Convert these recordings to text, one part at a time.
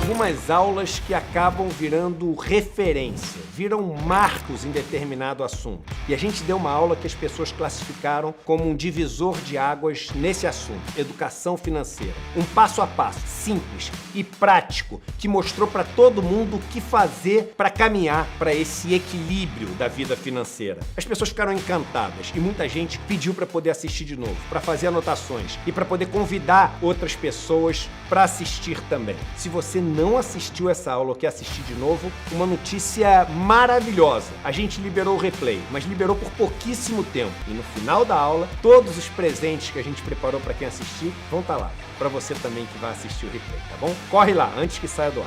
algumas aulas que acabam virando referência, viram marcos em determinado assunto. E a gente deu uma aula que as pessoas classificaram como um divisor de águas nesse assunto, educação financeira. Um passo a passo, simples e prático, que mostrou para todo mundo o que fazer para caminhar para esse equilíbrio da vida financeira. As pessoas ficaram encantadas e muita gente pediu para poder assistir de novo, para fazer anotações e para poder convidar outras pessoas para assistir também. Se você não assistiu essa aula ou quer assistir de novo, uma notícia maravilhosa. A gente liberou o replay, mas liberou por pouquíssimo tempo. E no final da aula, todos os presentes que a gente preparou para quem assistir vão estar lá. Para você também que vai assistir o replay, tá bom? Corre lá, antes que saia do ar.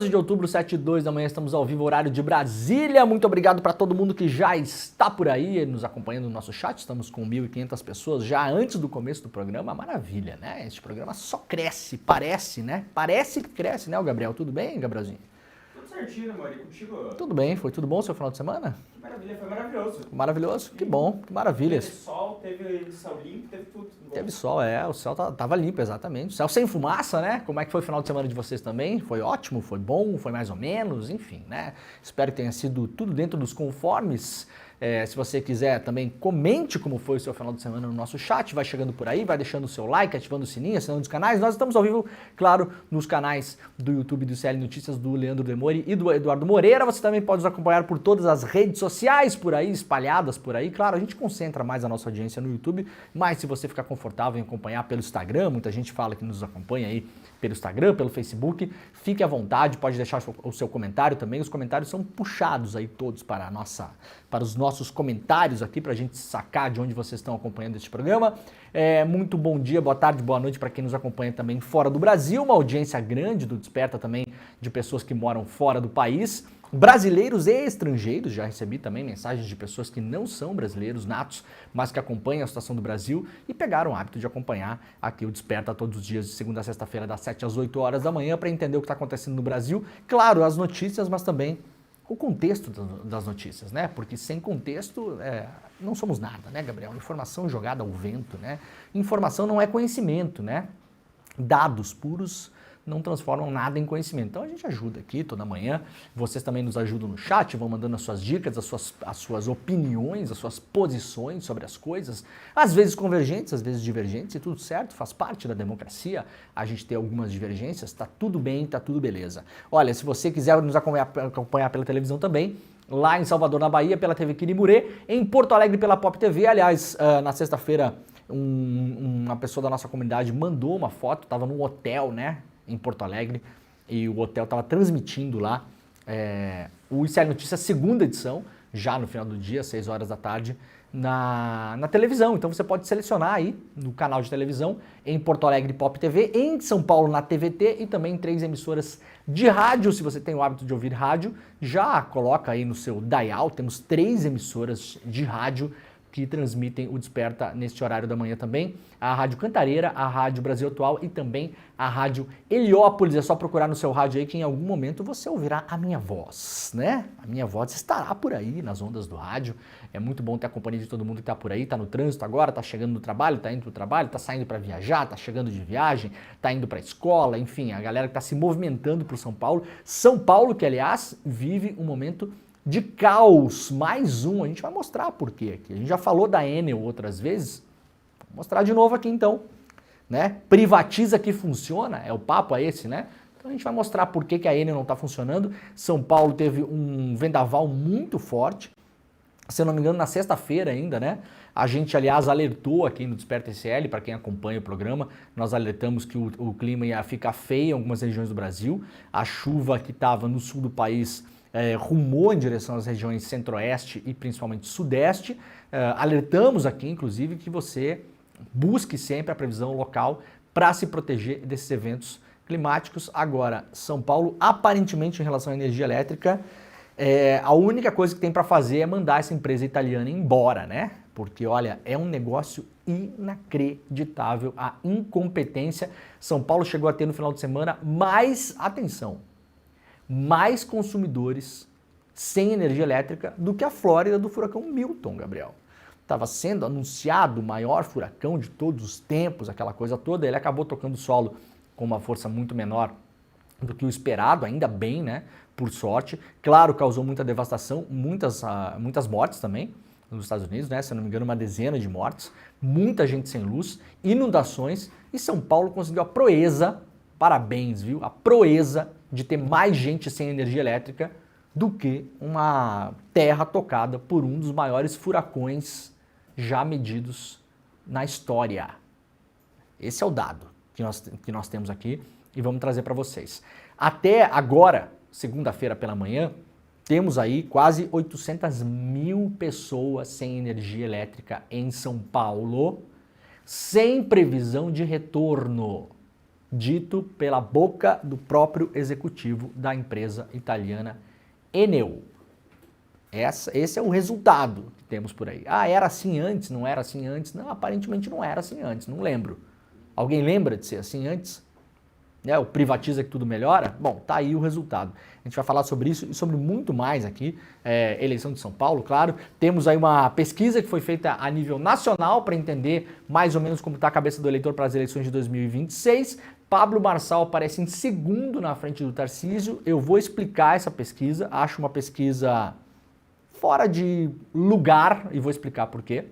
De outubro, 7h02 da manhã, estamos ao vivo, horário de Brasília. Muito obrigado para todo mundo que já está por aí nos acompanhando no nosso chat. Estamos com 1.500 pessoas já antes do começo do programa. Maravilha, né? Este programa só cresce, parece, né? Parece que cresce, né, o Gabriel? Tudo bem, Gabrielzinho? Tudo certinho, amor. E contigo? Tudo bem, foi tudo bom o seu final de semana? Maravilha, foi maravilhoso. Maravilhoso? Que bom, que maravilha. Teve sol, teve céu limpo, teve tudo. Teve sol, o céu tava limpo, exatamente. O céu sem fumaça, né? Como é que foi o final de semana de vocês também? Foi ótimo, foi bom, foi mais ou menos, enfim, né? Espero que tenha sido tudo dentro dos conformes. Se você quiser também, comente como foi o seu final de semana no nosso chat, vai chegando por aí, vai deixando o seu like, ativando o sininho, assinando os canais. Nós estamos ao vivo, claro, nos canais do YouTube do CL Notícias, do Leandro Demori e do Eduardo Moreira. Você também pode nos acompanhar por todas as redes sociais por aí, espalhadas por aí. Claro, a gente concentra mais a nossa audiência no YouTube, mas se você ficar confortável em acompanhar pelo Instagram, muita gente fala que nos acompanha aí pelo Instagram, pelo Facebook, fique à vontade, pode deixar o seu comentário também. Os comentários são puxados aí todos para os nossos comentários aqui, para a gente sacar de onde vocês estão acompanhando este programa. Muito bom dia, boa tarde, boa noite para quem nos acompanha também fora do Brasil, uma audiência grande do Desperta também de pessoas que moram fora do país. Brasileiros e estrangeiros, já recebi também mensagens de pessoas que não são brasileiros natos, mas que acompanham a situação do Brasil e pegaram o hábito de acompanhar aqui o Desperta todos os dias, de segunda a sexta-feira, das 7 às 8 horas da manhã, para entender o que está acontecendo no Brasil. Claro, as notícias, mas também o contexto das notícias, né? Porque sem contexto não somos nada, né, Gabriel? Informação jogada ao vento, né? Informação não é conhecimento, né? Dados puros não transformam nada em conhecimento. Então a gente ajuda aqui toda manhã, vocês também nos ajudam no chat, vão mandando as suas dicas, as suas opiniões, as suas posições sobre as coisas, às vezes convergentes, às vezes divergentes, e tudo certo, faz parte da democracia a gente ter algumas divergências, tá tudo bem, tá tudo beleza. Olha, se você quiser nos acompanhar pela televisão também, lá em Salvador, na Bahia, pela TV Quiribure, em Porto Alegre pela Pop TV, aliás, na sexta-feira uma pessoa da nossa comunidade mandou uma foto, estava num hotel, né, em Porto Alegre, e o hotel estava transmitindo lá o ICL Notícias segunda edição, já no final do dia, 6 horas da tarde, na televisão. Então você pode selecionar aí no canal de televisão, em Porto Alegre Pop TV, em São Paulo na TVT e também em 3 emissoras de rádio. Se você tem o hábito de ouvir rádio, já coloca aí no seu dial, temos 3 emissoras de rádio que transmitem o Desperta neste horário da manhã também. A Rádio Cantareira, a Rádio Brasil Atual e também a Rádio Heliópolis. É só procurar no seu rádio aí que em algum momento você ouvirá a minha voz, né? A minha voz estará por aí nas ondas do rádio. É muito bom ter a companhia de todo mundo que está por aí, está no trânsito agora, está chegando no trabalho, está indo para o trabalho, está saindo para viajar, está chegando de viagem, está indo para a escola, enfim, a galera que está se movimentando para o São Paulo. São Paulo, que aliás vive um momento de caos, mais um, a gente vai mostrar por quê aqui. A gente já falou da Enel outras vezes, vou mostrar de novo aqui então, né? Privatiza que funciona, o papo esse, né? Então a gente vai mostrar por que a Enel não está funcionando. São Paulo teve um vendaval muito forte, se eu não me engano na sexta-feira ainda, né? A gente, aliás, alertou aqui no Desperta SL, para quem acompanha o programa, nós alertamos que o clima ia ficar feio em algumas regiões do Brasil, a chuva que estava no sul do país rumou em direção às regiões centro-oeste e principalmente sudeste. Alertamos aqui, inclusive, que você busque sempre a previsão local para se proteger desses eventos climáticos. Agora, São Paulo, aparentemente, em relação à energia elétrica, a única coisa que tem para fazer é mandar essa empresa italiana embora, né? Porque, olha, é um negócio inacreditável a incompetência. São Paulo chegou a ter no final de semana mais consumidores sem energia elétrica do que a Flórida do furacão Milton, Gabriel. Estava sendo anunciado o maior furacão de todos os tempos, aquela coisa toda, ele acabou tocando o solo com uma força muito menor do que o esperado, ainda bem, né, por sorte. Claro, causou muita devastação, muitas mortes também nos Estados Unidos, né, se eu não me engano, uma dezena de mortes, muita gente sem luz, inundações, e São Paulo conseguiu a proeza, parabéns, viu, a proeza de ter mais gente sem energia elétrica do que uma terra tocada por um dos maiores furacões já medidos na história. Esse é o dado que nós temos aqui e vamos trazer para vocês. Até agora, segunda-feira pela manhã, temos aí quase 800 mil pessoas sem energia elétrica em São Paulo, sem previsão de retorno, dito pela boca do próprio executivo da empresa italiana Enel. Esse é o resultado que temos por aí. Ah, era assim antes? Não era assim antes? Não, aparentemente não era assim antes, não lembro. Alguém lembra de ser assim antes? O privatiza que tudo melhora? Bom, tá aí o resultado. A gente vai falar sobre isso e sobre muito mais aqui. Eleição de São Paulo, claro. Temos aí uma pesquisa que foi feita a nível nacional para entender mais ou menos como está a cabeça do eleitor para as eleições de 2026. Pablo Marçal aparece em segundo na frente do Tarcísio. Eu vou explicar essa pesquisa. Acho uma pesquisa fora de lugar e vou explicar por quê.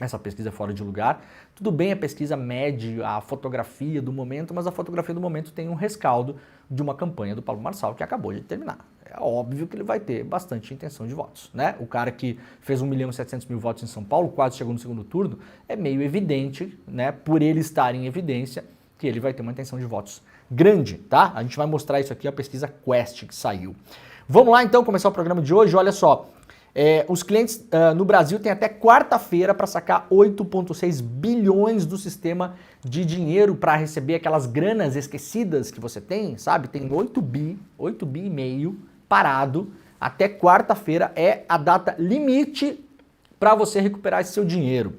Essa pesquisa é fora de lugar. Tudo bem, a pesquisa mede a fotografia do momento, mas a fotografia do momento tem um rescaldo de uma campanha do Pablo Marçal que acabou de terminar. É óbvio que ele vai ter bastante intenção de votos, né? O cara que fez 1.700.000 votos em São Paulo, quase chegou no segundo turno, é meio evidente, né, por ele estar em evidência, que ele vai ter uma intenção de votos grande, tá? A gente vai mostrar isso aqui, a pesquisa Quest que saiu. Vamos lá então começar o programa de hoje, olha só. Os clientes no Brasil têm até quarta-feira para sacar 8,6 bilhões do sistema de dinheiro para receber aquelas granas esquecidas que você tem, sabe? Tem 8 bi e meio parado. Até quarta-feira é a data limite para você recuperar esse seu dinheiro.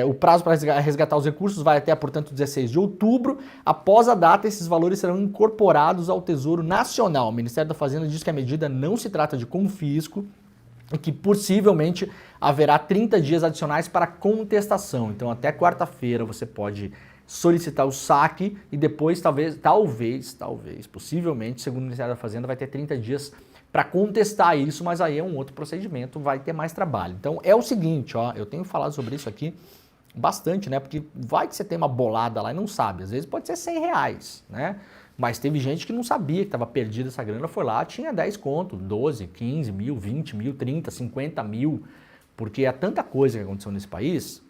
O prazo para resgatar os recursos vai até, portanto, 16 de outubro. Após a data, esses valores serão incorporados ao Tesouro Nacional. O Ministério da Fazenda diz que a medida não se trata de confisco, e que possivelmente haverá 30 dias adicionais para contestação. Então até quarta-feira você pode solicitar o saque e depois talvez, possivelmente, segundo o Ministério da Fazenda, vai ter 30 dias para contestar isso, mas aí é um outro procedimento, vai ter mais trabalho. Então é o seguinte, ó, eu tenho falado sobre isso aqui bastante, né? Porque vai que você tem uma bolada lá e não sabe, às vezes pode ser R$100, né? Mas teve gente que não sabia que estava perdida essa grana, foi lá, tinha 10 conto, 12, 15 mil, 20 mil, 30, 50 mil, porque é tanta coisa que aconteceu nesse país,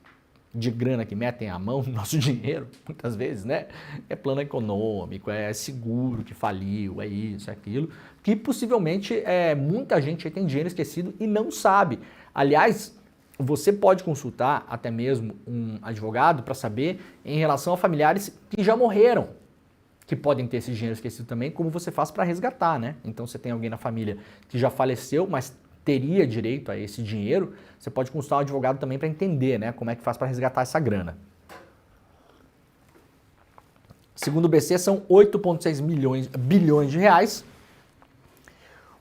de grana que metem a mão no nosso dinheiro, muitas vezes, né? É plano econômico, é seguro que faliu, é isso, é aquilo, que possivelmente muita gente aí tem dinheiro esquecido e não sabe. Aliás, você pode consultar até mesmo um advogado para saber em relação a familiares que já morreram, que podem ter esse dinheiro esquecido também, como você faz para resgatar, né? Então você tem alguém na família que já faleceu, mas teria direito a esse dinheiro, você pode consultar um advogado também para entender, né, como é que faz para resgatar essa grana. Segundo o BC, são 8,6 bilhões de reais.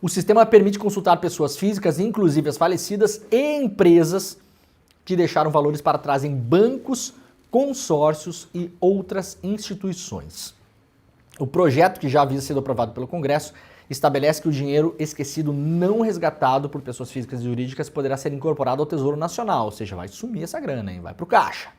O sistema permite consultar pessoas físicas, inclusive as falecidas, e empresas que deixaram valores para trás em bancos, consórcios e outras instituições. O projeto, que já havia sido aprovado pelo Congresso, estabelece que o dinheiro esquecido não resgatado por pessoas físicas e jurídicas poderá ser incorporado ao Tesouro Nacional, ou seja, vai sumir essa grana, hein? Vai para o caixa.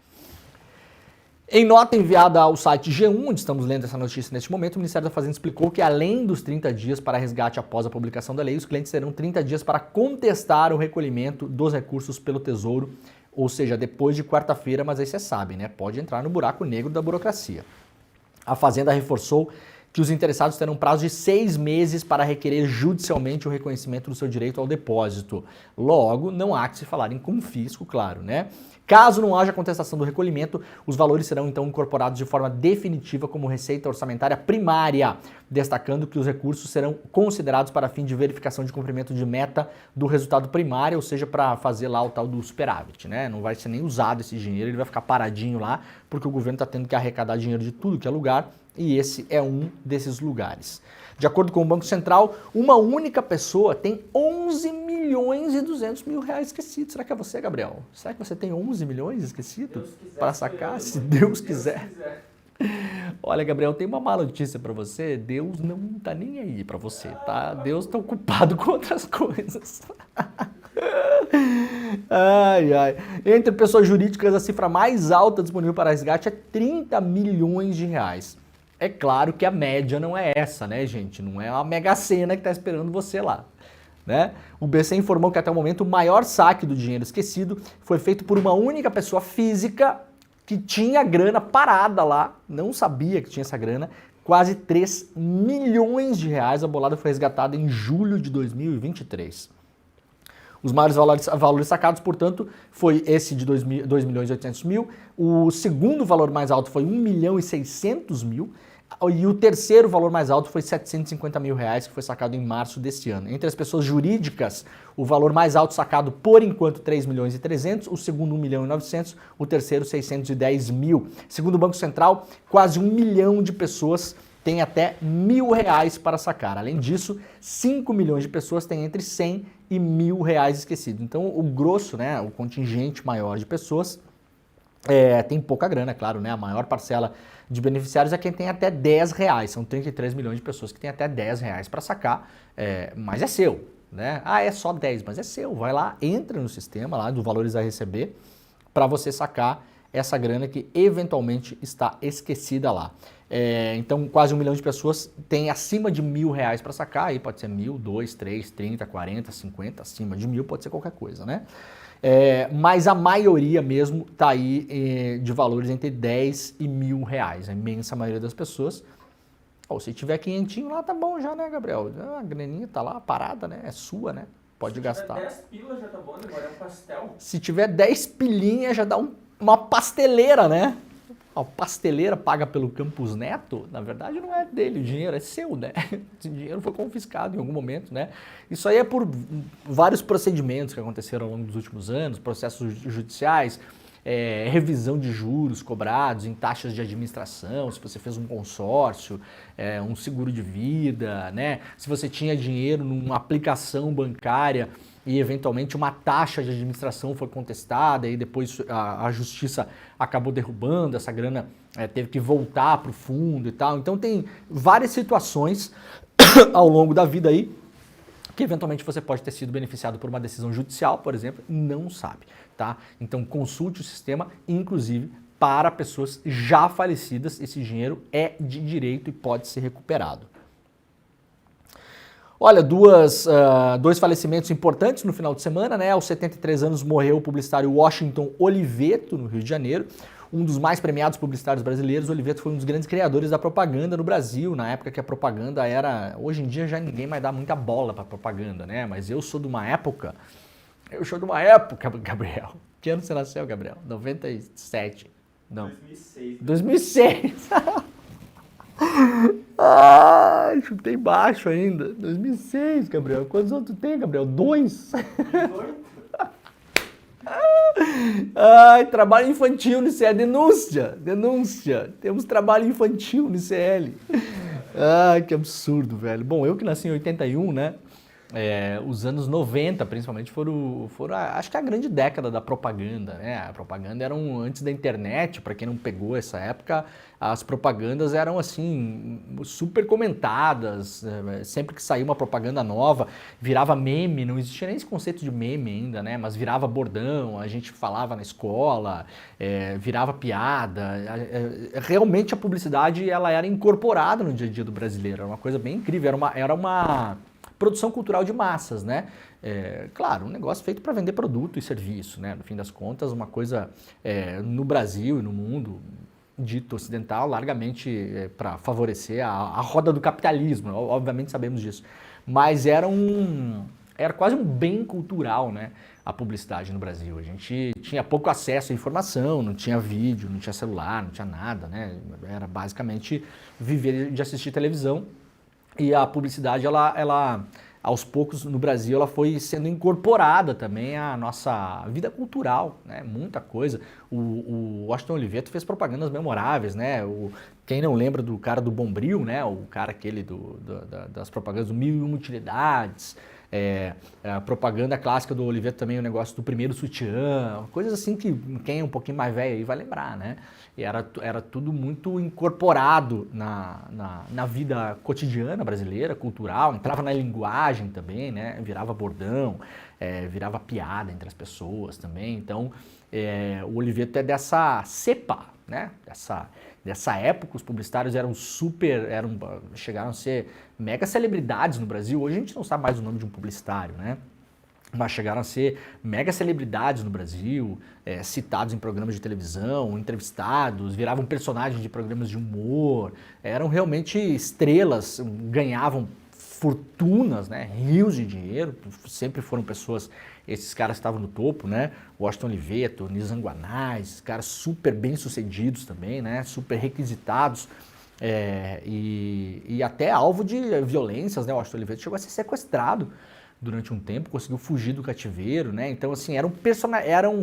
Em nota enviada ao site G1, onde estamos lendo essa notícia neste momento, o Ministério da Fazenda explicou que, além dos 30 dias para resgate após a publicação da lei, os clientes terão 30 dias para contestar o recolhimento dos recursos pelo Tesouro, ou seja, depois de quarta-feira, mas aí você sabe, né? Pode entrar no buraco negro da burocracia. A Fazenda reforçou que os interessados terão prazo de 6 meses para requerer judicialmente o reconhecimento do seu direito ao depósito. Logo, não há que se falar em confisco, claro, né? Caso não haja contestação do recolhimento, os valores serão então incorporados de forma definitiva como receita orçamentária primária, destacando que os recursos serão considerados para fim de verificação de cumprimento de meta do resultado primário, ou seja, para fazer lá o tal do superávit, né? Não vai ser nem usado esse dinheiro, ele vai ficar paradinho lá, porque o governo está tendo que arrecadar dinheiro de tudo que é lugar, e esse é um desses lugares. De acordo com o Banco Central, uma única pessoa tem 11 milhões e 200 mil reais esquecidos. Será que é você, Gabriel? Será que você tem 11 milhões esquecidos para sacar? Se Deus quiser. Olha, Gabriel, tem uma má notícia para você. Deus não tá nem aí para você, tá? Deus tá ocupado com outras coisas. Ai, ai. Entre pessoas jurídicas, a cifra mais alta disponível para resgate é 30 milhões de reais. É claro que a média não é essa, né, gente? Não é a Mega Sena que está esperando você lá, né? O BC informou que até o momento o maior saque do dinheiro esquecido foi feito por uma única pessoa física que tinha grana parada lá, não sabia que tinha essa grana, quase 3 milhões de reais. A bolada foi resgatada em julho de 2023. Os maiores valores sacados, portanto, foi esse de 2 milhões e 800 mil. O segundo valor mais alto foi 1 milhão e 600 mil. E o terceiro valor mais alto foi 750 mil reais, que foi sacado em março deste ano. Entre as pessoas jurídicas, o valor mais alto sacado, por enquanto, 3 milhões e 300, o segundo 1 milhão e 900, o terceiro 610 mil. Segundo o Banco Central, quase 1 milhão de pessoas têm até R$1.000 para sacar. Além disso, 5 milhões de pessoas têm entre 100 e R$1.000 esquecido. Então, o grosso, né, o contingente maior de pessoas tem pouca grana, claro, né? A maior parcela de beneficiários é quem tem até R$10. São 33 milhões de pessoas que têm até R$10 para sacar, mas é seu, né? Ah, é só 10, mas é seu. Vai lá, entra no sistema lá do valores a receber para você sacar essa grana que eventualmente está esquecida lá. Então, quase 1 milhão de pessoas têm acima de R$1.000 para sacar, aí pode ser 1.000, 2, 3, 30, 40, 50, acima de 1.000 pode ser qualquer coisa, né? Mas a maioria mesmo está aí de valores entre 10 e R$1.000, a imensa maioria das pessoas. Se tiver 500 lá, tá bom já, né, Gabriel? A graninha tá lá parada, né? É sua, né? Pode gastar. Se tiver 10 pilas já tá bom, né? Agora é um pastel. Se tiver 10 pilinhas já dá uma pasteleira, né? A pasteleira paga pelo Campus Neto, na verdade não é dele, o dinheiro é seu, né? Esse dinheiro foi confiscado em algum momento, né? Isso aí é por vários procedimentos que aconteceram ao longo dos últimos anos, processos judiciais, revisão de juros cobrados em taxas de administração, se você fez um consórcio, um seguro de vida, né? Se você tinha dinheiro numa aplicação bancária e eventualmente uma taxa de administração foi contestada e depois a justiça acabou derrubando, essa grana teve que voltar para o fundo e tal. Então tem várias situações ao longo da vida aí que eventualmente você pode ter sido beneficiado por uma decisão judicial, por exemplo, e não sabe, tá? Então consulte o sistema, inclusive para pessoas já falecidas, esse dinheiro é de direito e pode ser recuperado. Olha, dois falecimentos importantes no final de semana, né? Aos 73 anos morreu o publicitário Washington Oliveto, no Rio de Janeiro. Um dos mais premiados publicitários brasileiros, Oliveto foi um dos grandes criadores da propaganda no Brasil, na época que a propaganda era... Hoje em dia já ninguém mais dá muita bola para propaganda, né? Mas eu sou de uma época, Gabriel. Que ano você nasceu, Gabriel? 97. Não. 2006. 2006. Ai, chutei baixo ainda. 2006, Gabriel. Quantos anos tu tem, Gabriel? 2? 18. Ai, trabalho infantil no ICL. Denúncia. Temos trabalho infantil no ICL. Ai, que absurdo, velho. Bom, eu que nasci em 81, né? Os anos 90, principalmente, foram acho que a grande década da propaganda, né? A propaganda era antes da internet, para quem não pegou essa época, as propagandas eram, assim, super comentadas, sempre que saía uma propaganda nova, virava meme, não existia nem esse conceito de meme ainda, né? Mas virava bordão, a gente falava na escola, virava piada, realmente a publicidade, ela era incorporada no dia a dia do brasileiro, era uma coisa bem incrível, era uma produção cultural de massas, né? Claro, um negócio feito para vender produto e serviço, né? No fim das contas, uma coisa no Brasil e no mundo dito ocidental, largamente para favorecer a roda do capitalismo, obviamente sabemos disso. Mas era quase um bem cultural, né? A publicidade no Brasil. A gente tinha pouco acesso à informação, não tinha vídeo, não tinha celular, não tinha nada, né? Era basicamente viver de assistir televisão. E a publicidade, ela aos poucos no Brasil ela foi sendo incorporada também à nossa vida cultural, né? Muita coisa. O Washington Oliveto fez propagandas memoráveis, né? Quem não lembra do cara do Bombril, né? O cara aquele das propagandas do Mil e Uma Utilidades. A propaganda clássica do Oliveto também, o negócio do primeiro sutiã, coisas assim que quem é um pouquinho mais velho aí vai lembrar, né? E era tudo muito incorporado na vida cotidiana brasileira, cultural, entrava na linguagem também, né? Virava bordão, virava piada entre as pessoas também. Então, o Oliveto é dessa cepa, né? Dessa época, os publicitários chegaram a ser mega celebridades no Brasil. Hoje a gente não sabe mais o nome de um publicitário, né? Mas chegaram a ser mega celebridades no Brasil, citados em programas de televisão, entrevistados, viravam personagens de programas de humor, eram realmente estrelas, ganhavam fortunas, né, rios de dinheiro, sempre foram pessoas, esses caras estavam no topo, né, Washington Oliveto, Nizam Guanais, caras super bem sucedidos também, né, super requisitados, e até alvo de violências, né, o Washington Oliveto chegou a ser sequestrado durante um tempo, conseguiu fugir do cativeiro, né? Então, assim, eram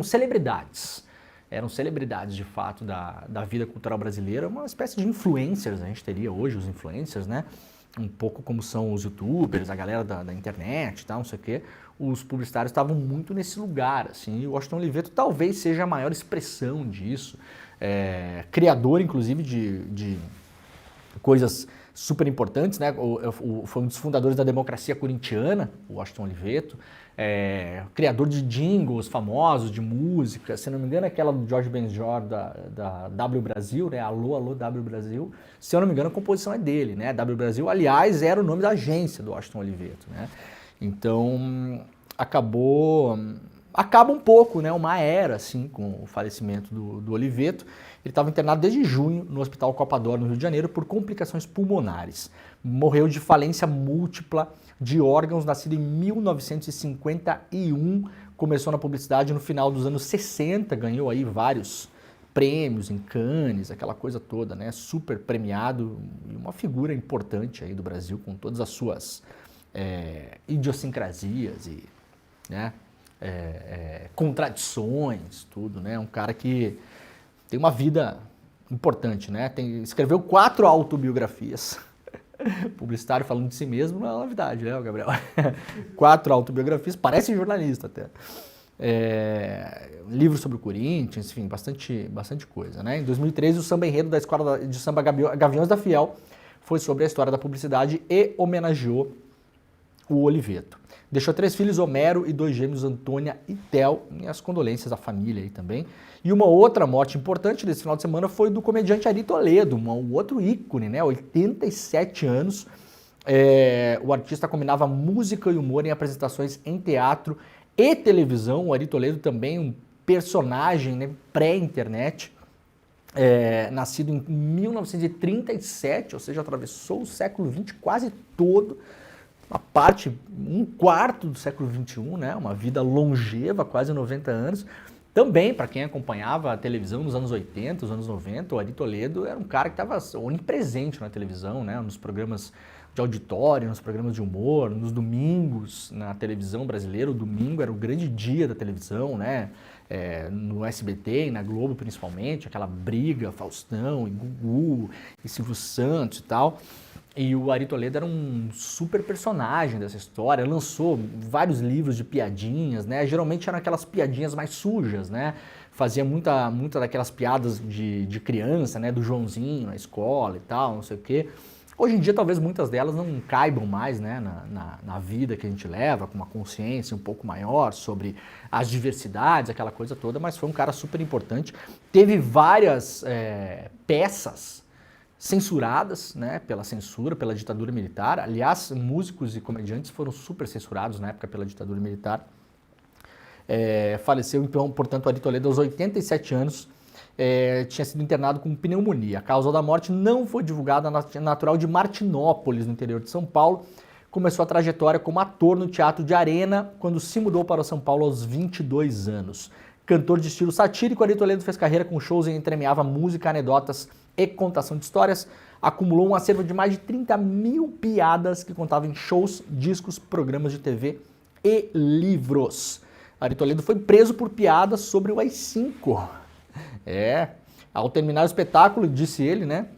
celebridades. Eram celebridades, de fato, da vida cultural brasileira, uma espécie de influencers, a gente teria hoje os influencers, né? Um pouco como são os youtubers, a galera da internet e tal, não sei o quê. Os publicitários estavam muito nesse lugar, assim, e o Washington Oliveto talvez seja a maior expressão disso. Criador, inclusive, de coisas super importantes, né? Foi um dos fundadores da democracia corintiana, o Washington Oliveto, criador de jingles famosos, de música, se não me engano, aquela do Jorge Benjor da W Brasil, né? Alô, alô, W Brasil, se eu não me engano, a composição é dele, né? W Brasil, aliás, era o nome da agência do Washington Oliveto, né? Então, acaba um pouco, né? Uma era, assim, com o falecimento do Oliveto. Ele estava internado desde junho no Hospital Copa d'Or, no Rio de Janeiro, por complicações pulmonares. Morreu de falência múltipla de órgãos, nascido em 1951, começou na publicidade no final dos anos 60, ganhou aí vários prêmios em Cannes, aquela coisa toda, né? Super premiado e uma figura importante aí do Brasil, com todas as suas idiosincrasias e, né, contradições, tudo, né? Um cara que tem uma vida importante, né? Escreveu 4 autobiografias. Publicitário falando de si mesmo não é novidade, né, Gabriel? 4 autobiografias, parece jornalista até. Livros sobre o Corinthians, enfim, bastante coisa, né? Em 2013, o samba enredo da Escola de Samba Gaviões da Fiel foi sobre a história da publicidade e homenageou o Oliveto. Deixou 3 filhos, Homero, e 2 gêmeos, Antônia e Theo, e as condolências à família aí também. E uma outra morte importante desse final de semana foi do comediante Ari Toledo, um outro ícone, né? 87 anos. O artista combinava música e humor em apresentações em teatro e televisão. O Ari Toledo também um personagem, né, pré-internet, nascido em 1937, ou seja, atravessou o século XX quase todo. Um quarto do século XXI, né? Uma vida longeva, quase 90 anos. Também, para quem acompanhava a televisão nos anos 80, nos anos 90, o Ari Toledo era um cara que estava onipresente na televisão, né? Nos programas de auditório, nos programas de humor, nos domingos na televisão brasileira. O domingo era o grande dia da televisão, né? No SBT e na Globo principalmente, aquela briga, Faustão e Gugu e Silvio Santos e tal. E o Ari Toledo era um super personagem dessa história, lançou vários livros de piadinhas, né? Geralmente eram aquelas piadinhas mais sujas, né? Fazia muita daquelas piadas de criança, né? Do Joãozinho na escola e tal, não sei o quê. Hoje em dia, talvez muitas delas não caibam mais, né? Na vida que a gente leva, com uma consciência um pouco maior sobre as diversidades, aquela coisa toda, mas foi um cara super importante. Teve várias peças censuradas, né, pela censura, pela ditadura militar. Aliás, músicos e comediantes foram super censurados na época pela ditadura militar. Faleceu, então, portanto, Ari Toledo aos 87 anos, tinha sido internado com pneumonia. A causa da morte não foi divulgada, natural de Martinópolis, no interior de São Paulo. Começou a trajetória como ator no Teatro de Arena, quando se mudou para São Paulo aos 22 anos. Cantor de estilo satírico, Ari Toledo fez carreira com shows em que entremeava música, anedotas e contação de histórias. acumulou um acervo de mais de 30 mil piadas que contavam em shows, discos, programas de TV e livros. Ari Toledo foi preso por piadas sobre o AI-5. Ao terminar o espetáculo, disse ele, né?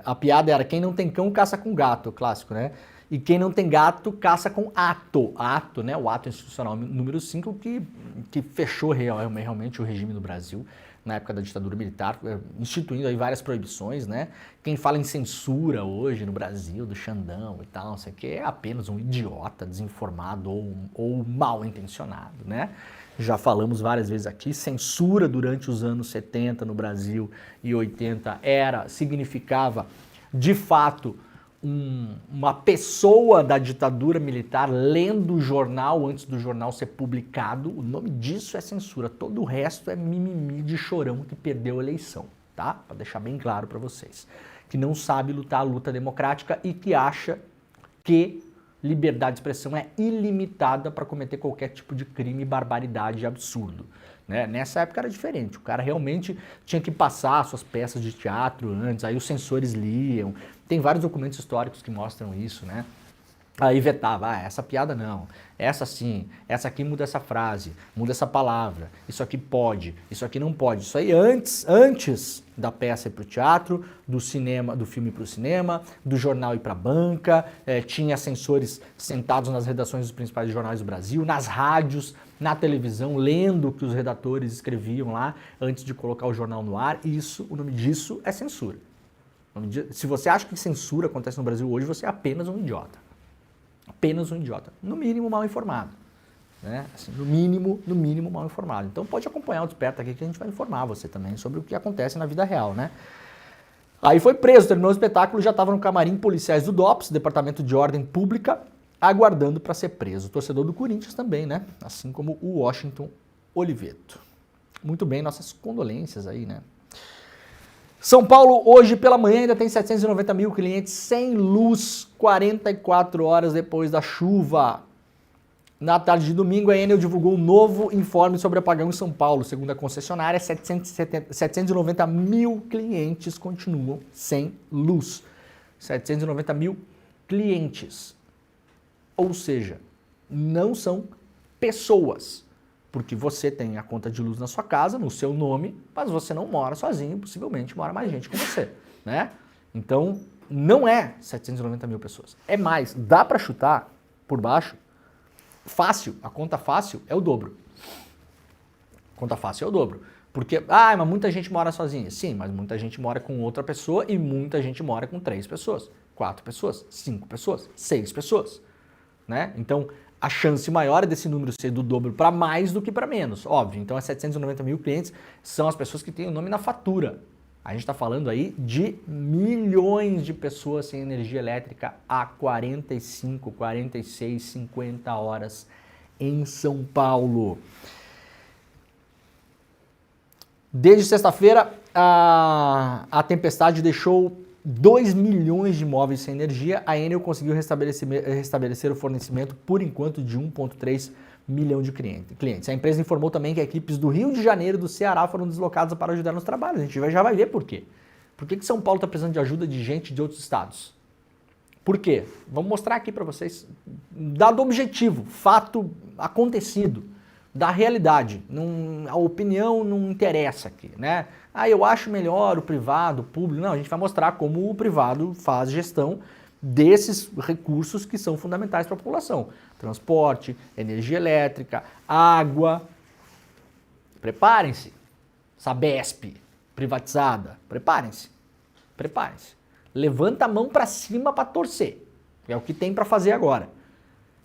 A piada era: quem não tem cão caça com gato, clássico, né? E quem não tem gato caça com ato. Ato, né? O ato institucional número 5 que fechou realmente o regime do Brasil na época da ditadura militar, instituindo aí várias proibições, né? Quem fala em censura hoje no Brasil, do Xandão e tal, não sei o que, é apenas um idiota, desinformado ou mal intencionado, né? Já falamos várias vezes aqui, censura durante os anos 70 no Brasil e 80 significava, de fato, uma pessoa da ditadura militar lendo o jornal antes do jornal ser publicado. O nome disso é censura. Todo o resto é mimimi de chorão que perdeu a eleição, tá? Para deixar bem claro para vocês. Que não sabe lutar a luta democrática e que acha que liberdade de expressão é ilimitada para cometer qualquer tipo de crime, barbaridade e absurdo. Né? Nessa época era diferente, o cara realmente tinha que passar suas peças de teatro antes, aí os censores liam, tem vários documentos históricos que mostram isso, né? Aí vetava, essa piada não, essa sim, essa aqui muda essa frase, muda essa palavra, isso aqui pode, isso aqui não pode. Isso aí antes da peça ir para o teatro, do filme para o cinema, do jornal ir para a banca, tinha censores sentados nas redações dos principais jornais do Brasil, nas rádios, na televisão, lendo o que os redatores escreviam lá antes de colocar o jornal no ar. O nome disso é censura. Se você acha que censura acontece no Brasil hoje, você é apenas um idiota. Apenas um idiota. No mínimo mal informado. Né? Assim, no mínimo mal informado. Então pode acompanhar o Desperta aqui que a gente vai informar você também sobre o que acontece na vida real, né? Aí foi preso, terminou o espetáculo, já estava no camarim policiais do DOPS, Departamento de Ordem Pública, aguardando para ser preso. O torcedor do Corinthians também, né? Assim como o Washington Oliveto. Muito bem, nossas condolências aí, né? São Paulo, hoje pela manhã, ainda tem 790 mil clientes sem luz, 44 horas depois da chuva. Na tarde de domingo, a Enel divulgou um novo informe sobre apagão em São Paulo. Segundo a concessionária, 790 mil clientes continuam sem luz. 790 mil clientes. Ou seja, não são pessoas. Porque você tem a conta de luz na sua casa, no seu nome, mas você não mora sozinho, possivelmente mora mais gente com você, né? Então, não é 790 mil pessoas. É mais, dá para chutar por baixo, fácil, a conta fácil é o dobro. A conta fácil é o dobro. Porque, mas muita gente mora sozinha. Sim, mas muita gente mora com outra pessoa e muita gente mora com 3 pessoas, 4 pessoas, 5 pessoas, 6 pessoas, né? Então, a chance maior é desse número ser do dobro para mais do que para menos, óbvio. Então, 790 mil clientes são as pessoas que têm o nome na fatura. A gente está falando aí de milhões de pessoas sem energia elétrica há 45, 46, 50 horas em São Paulo. Desde sexta-feira, a tempestade deixou 2 milhões de imóveis sem energia. A Enel conseguiu restabelecer o fornecimento, por enquanto, de 1,3 milhão de clientes. A empresa informou também que equipes do Rio de Janeiro e do Ceará foram deslocadas para ajudar nos trabalhos. A gente já vai ver por quê. Por que São Paulo está precisando de ajuda de gente de outros estados? Por quê? Vamos mostrar aqui para vocês, dado objetivo, fato acontecido, da realidade. A opinião não interessa aqui, né? Eu acho melhor o privado, o público. Não, a gente vai mostrar como o privado faz gestão desses recursos que são fundamentais para a população. Transporte, energia elétrica, água. Preparem-se. Sabesp, privatizada. Preparem-se. Preparem-se. Levanta a mão para cima para torcer. É o que tem para fazer agora.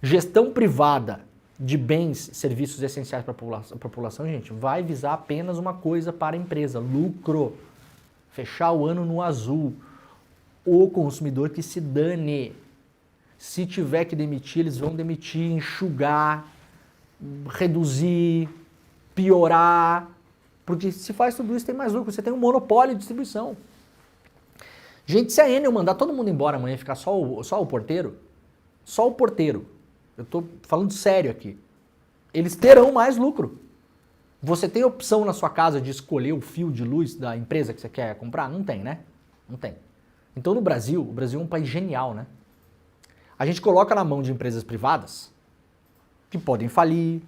Gestão privada de bens, serviços essenciais para a população, gente, vai visar apenas uma coisa para a empresa: lucro. Fechar o ano no azul. O consumidor que se dane. Se tiver que demitir, eles vão demitir, enxugar, reduzir, piorar. Porque se faz tudo isso, tem mais lucro. Você tem um monopólio de distribuição. Gente, se a Enel mandar todo mundo embora amanhã e ficar só o porteiro, eu estou falando sério aqui, eles terão mais lucro. Você tem opção na sua casa de escolher o fio de luz da empresa que você quer comprar? Não tem, né? Não tem. Então no Brasil, o Brasil é um país genial, né? A gente coloca na mão de empresas privadas que podem falir.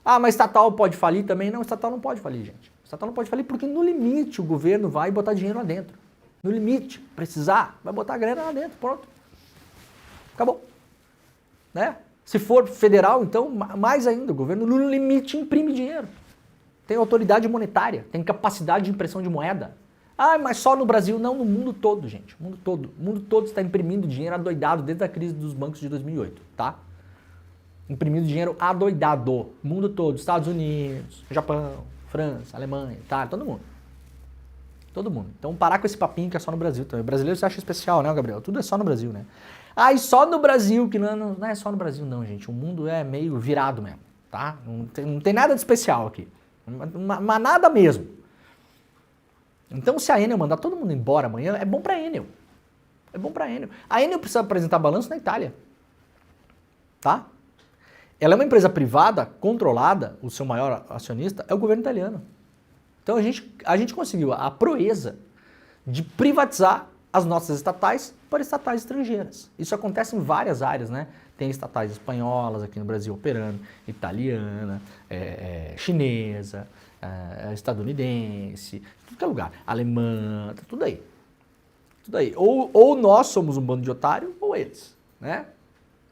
Ah, mas estatal pode falir também? Não, estatal não pode falir, gente. Estatal não pode falir porque no limite o governo vai botar dinheiro lá dentro. No limite, precisar, vai botar a grana lá dentro, pronto. Acabou. Né? Se for federal, então, mais ainda, o governo no limite imprime dinheiro. Tem autoridade monetária, tem capacidade de impressão de moeda. Ah, mas só no Brasil? Não, no mundo todo, gente. O mundo todo. O mundo todo está imprimindo dinheiro adoidado desde a crise dos bancos de 2008, tá? Imprimindo dinheiro adoidado. O mundo todo. Estados Unidos, Japão, França, Alemanha, Itália, todo mundo. Todo mundo. Então parar com esse papinho que é só no Brasil também. O brasileiro você acha especial, né, Gabriel? Tudo é só no Brasil, né? Ah, e só no Brasil, que não é só no Brasil não, gente. O mundo é meio virado mesmo, tá? Não tem nada de especial aqui. Mas nada mesmo. Então se a Enel mandar todo mundo embora amanhã, é bom pra Enel. É bom pra Enel. A Enel precisa apresentar balanço na Itália. Tá? Ela é uma empresa privada, controlada, o seu maior acionista é o governo italiano. Então a gente conseguiu a proeza de privatizar as nossas estatais para estatais estrangeiras. Isso acontece em várias áreas, né? Tem estatais espanholas aqui no Brasil operando, italiana, chinesa, estadunidense, tudo que é lugar, alemã, tudo aí. Tudo aí. Ou nós somos um bando de otário, ou eles, né?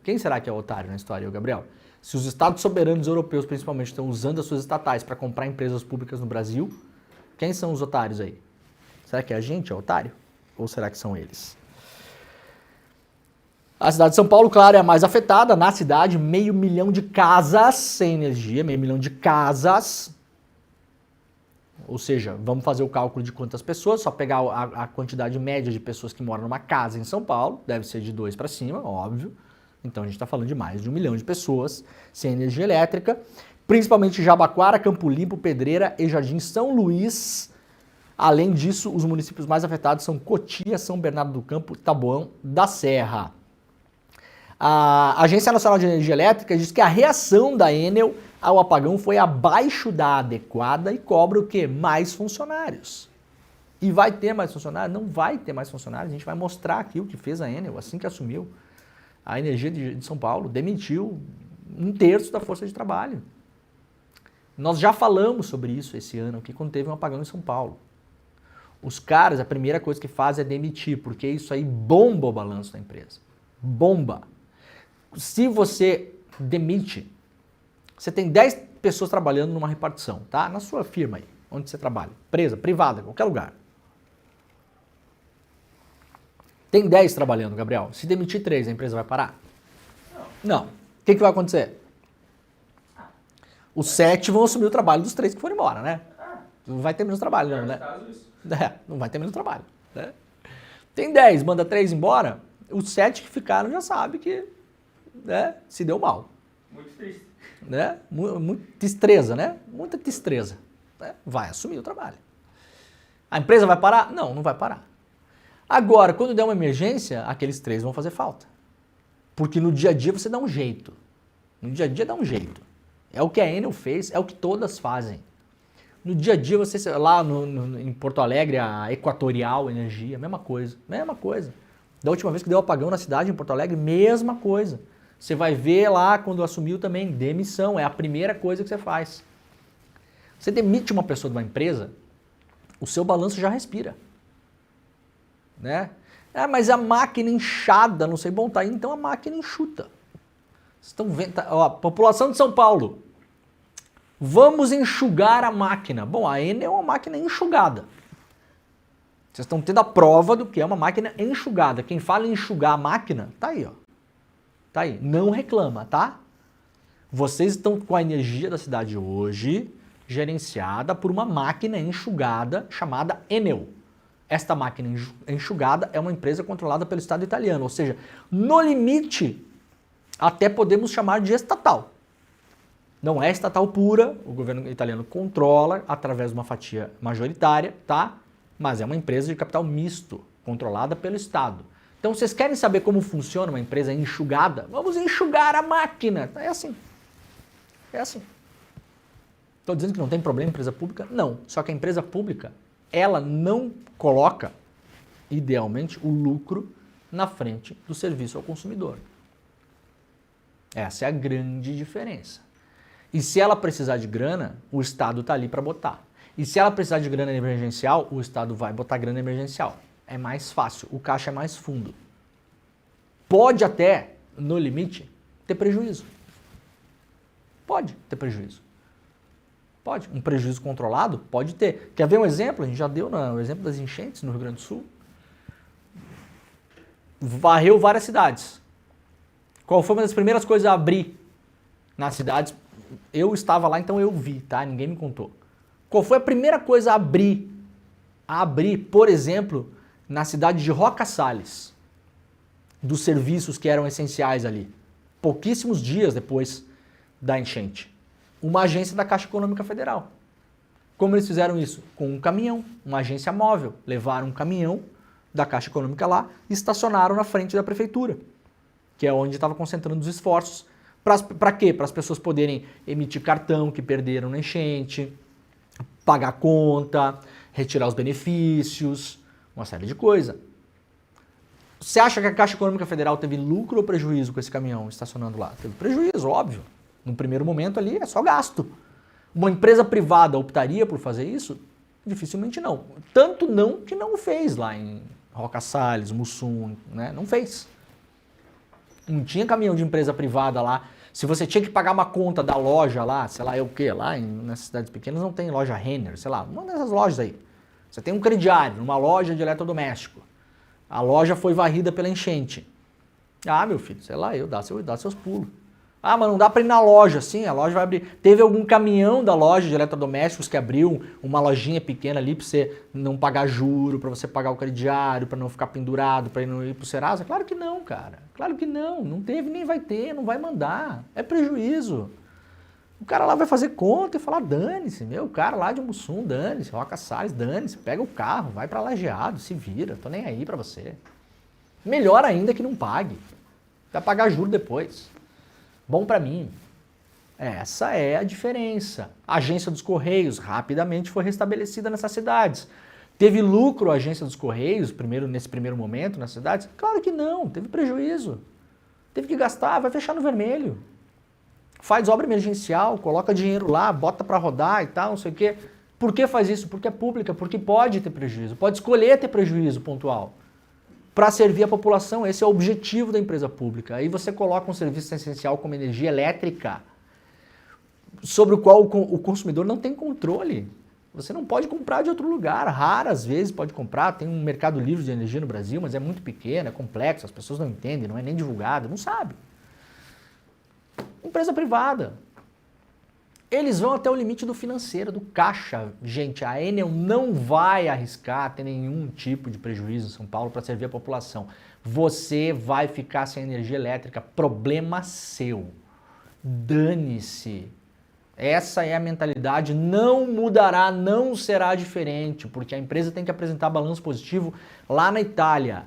Quem será que é o otário na história, Gabriel? Se os estados soberanos europeus, principalmente, estão usando as suas estatais para comprar empresas públicas no Brasil, quem são os otários aí? Será que a gente é otário? Ou será que são eles? A cidade de São Paulo, claro, é a mais afetada. Na cidade, 500 mil de casas sem energia, 500 mil de casas. Ou seja, vamos fazer o cálculo de quantas pessoas, só pegar a quantidade média de pessoas que moram numa casa em São Paulo, deve ser de 2 para cima, óbvio. Então a gente está falando de mais de 1 milhão de pessoas sem energia elétrica, principalmente Jabaquara, Campo Limpo, Pedreira e Jardim São Luís. Além disso, os municípios mais afetados são Cotia, São Bernardo do Campo e Taboão da Serra. A Agência Nacional de Energia Elétrica diz que a reação da Enel ao apagão foi abaixo da adequada e cobra o quê? Mais funcionários. E vai ter mais funcionários? Não vai ter mais funcionários. A gente vai mostrar aqui o que fez a Enel assim que assumiu. A Energia de São Paulo demitiu 1/3 da força de trabalho. Nós já falamos sobre isso esse ano aqui quando teve um apagão em São Paulo. Os caras, a primeira coisa que fazem é demitir, porque isso aí bomba o balanço da empresa. Bomba. Se você demite, você tem 10 pessoas trabalhando numa repartição, tá? Na sua firma aí, onde você trabalha. Empresa, privada, qualquer lugar. Tem 10 trabalhando, Gabriel. Se demitir 3, a empresa vai parar? Não. O que vai acontecer? Os 7 vão assumir o trabalho dos 3 que foram embora, né? Não vai ter menos trabalho, não, né? Não vai ter menos trabalho. Né? Tem 10, manda 3 embora, os 7 que ficaram já sabem que, né, se deu mal. Muito triste. Né? Muito destreza, né? Muita destreza. Né? Vai assumir o trabalho. A empresa vai parar? Não, não vai parar. Agora, quando der uma emergência, aqueles 3 vão fazer falta. Porque no dia a dia você dá um jeito. No dia a dia dá um jeito. É o que a Enel fez, é o que todas fazem. No dia a dia, você lá em Porto Alegre, a Equatorial Energia, mesma coisa. Mesma coisa. Da última vez que deu apagão na cidade, em Porto Alegre, mesma coisa. Você vai ver lá quando assumiu também, demissão. É a primeira coisa que você faz. Você demite uma pessoa de uma empresa, o seu balanço já respira. Né? Ah, mas a máquina inchada, não sei. Bom, tá aí, então a máquina enxuta. Vocês estão vendo? Tá, ó, população de São Paulo. Vamos enxugar a máquina. Bom, a Enel é uma máquina enxugada. Vocês estão tendo a prova do que é uma máquina enxugada. Quem fala em enxugar a máquina, tá aí, ó. Tá aí. Não reclama, tá? Vocês estão com a energia da cidade hoje gerenciada por uma máquina enxugada chamada Enel. Esta máquina enxugada é uma empresa controlada pelo Estado italiano. Ou seja, no limite, até podemos chamar de estatal. Não é estatal pura, o governo italiano controla através de uma fatia majoritária, tá? Mas é uma empresa de capital misto, controlada pelo Estado. Então, vocês querem saber como funciona uma empresa enxugada? Vamos enxugar a máquina. É assim. É assim. Estou dizendo que não tem problema em empresa pública? Não. Só que a empresa pública, ela não coloca idealmente, o lucro na frente do serviço ao consumidor. Essa é a grande diferença. E se ela precisar de grana, o Estado está ali para botar. E se ela precisar de grana emergencial, o Estado vai botar grana emergencial. É mais fácil, o caixa é mais fundo. Pode até, no limite, ter prejuízo. Pode ter prejuízo. Pode. Um prejuízo controlado? Pode ter. Quer ver um exemplo? A gente já deu o exemplo das enchentes no Rio Grande do Sul. Varreu várias cidades. Qual foi uma das primeiras coisas a abrir nas cidades? Eu estava lá, então eu vi, tá? Ninguém me contou. Qual foi a primeira coisa a abrir? A abrir, por exemplo, na cidade de Roca Salles, dos serviços que eram essenciais ali. Pouquíssimos dias depois da enchente. Uma agência da Caixa Econômica Federal. Como eles fizeram isso? Com um caminhão, uma agência móvel. Levaram um caminhão da Caixa Econômica lá e estacionaram na frente da prefeitura, que é onde estava concentrando os esforços. Para quê? Para as pessoas poderem emitir cartão que perderam na enchente, pagar conta, retirar os benefícios, uma série de coisa. Você acha que a Caixa Econômica Federal teve lucro ou prejuízo com esse caminhão estacionando lá? Teve prejuízo, óbvio. No primeiro momento ali é só gasto. Uma empresa privada optaria por fazer isso? Dificilmente não. Tanto não que não fez lá em Roca Salles, Mussum, né? Não fez. Não tinha caminhão de empresa privada lá. Se você tinha que pagar uma conta da loja lá, sei lá, é o quê? Lá nas cidades pequenas não tem loja Renner, sei lá, uma dessas lojas aí. Você tem um crediário numa loja de eletrodoméstico. A loja foi varrida pela enchente. Ah, meu filho, sei lá, dá seus pulos. Ah, mas não dá para ir na loja, sim, a loja vai abrir. Teve algum caminhão da loja de eletrodomésticos que abriu uma lojinha pequena ali para você não pagar juro, para você pagar o crediário, para não ficar pendurado, para não ir pro Serasa? Claro que não, cara. Claro que não. Não teve nem vai ter, não vai mandar. É prejuízo. O cara lá vai fazer conta e falar, dane-se, o cara lá de Mussum, dane-se, Roca Salles, dane-se, pega o carro, vai para Lajeado, se vira, tô nem aí para você. Melhor ainda que não pague. Vai pagar juro depois. Bom para mim. Essa é a diferença. A agência dos Correios rapidamente foi restabelecida nessas cidades. Teve lucro a agência dos Correios nesse primeiro momento nas cidades? Claro que não, teve prejuízo. Teve que gastar, vai fechar no vermelho. Faz obra emergencial, coloca dinheiro lá, bota para rodar e tal, não sei o quê. Por que faz isso? Porque é pública, porque pode ter prejuízo, pode escolher ter prejuízo pontual. Para servir a população, esse é o objetivo da empresa pública. Aí você coloca um serviço essencial como energia elétrica, sobre o qual o consumidor não tem controle. Você não pode comprar de outro lugar, raras vezes pode comprar, tem um mercado livre de energia no Brasil, mas é muito pequeno, é complexo, as pessoas não entendem, não é nem divulgado, não sabe. Empresa privada. Eles vão até o limite do financeiro, do caixa. Gente, a Enel não vai arriscar ter nenhum tipo de prejuízo em São Paulo para servir a população. Você vai ficar sem energia elétrica, problema seu. Dane-se. Essa é a mentalidade, não mudará, não será diferente, porque a empresa tem que apresentar balanço positivo lá na Itália.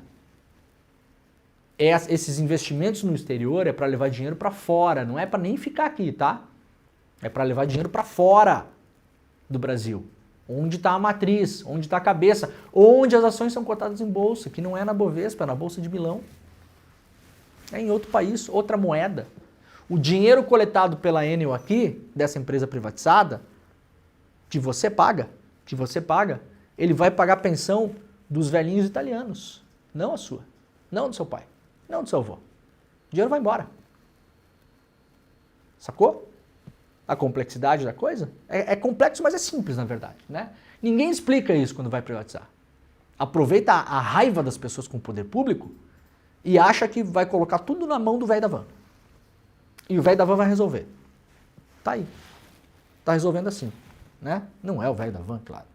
Esses investimentos no exterior é para levar dinheiro para fora, não é para nem ficar aqui, tá? É para levar dinheiro para fora do Brasil. Onde está a matriz, onde está a cabeça, onde as ações são cotadas em bolsa, que não é na Bovespa, é na Bolsa de Milão. É em outro país, outra moeda. O dinheiro coletado pela Enel aqui, dessa empresa privatizada, que você paga, ele vai pagar a pensão dos velhinhos italianos, não a sua, não do seu pai, não do seu avô. O dinheiro vai embora. Sacou? A complexidade da coisa? É complexo, mas é simples, na verdade, né? Ninguém explica isso quando vai privatizar. Aproveita a raiva das pessoas com o poder público e acha que vai colocar tudo na mão do velho da van. E o velho da van vai resolver. Tá aí. Tá resolvendo assim, né? Não é o velho da van, claro.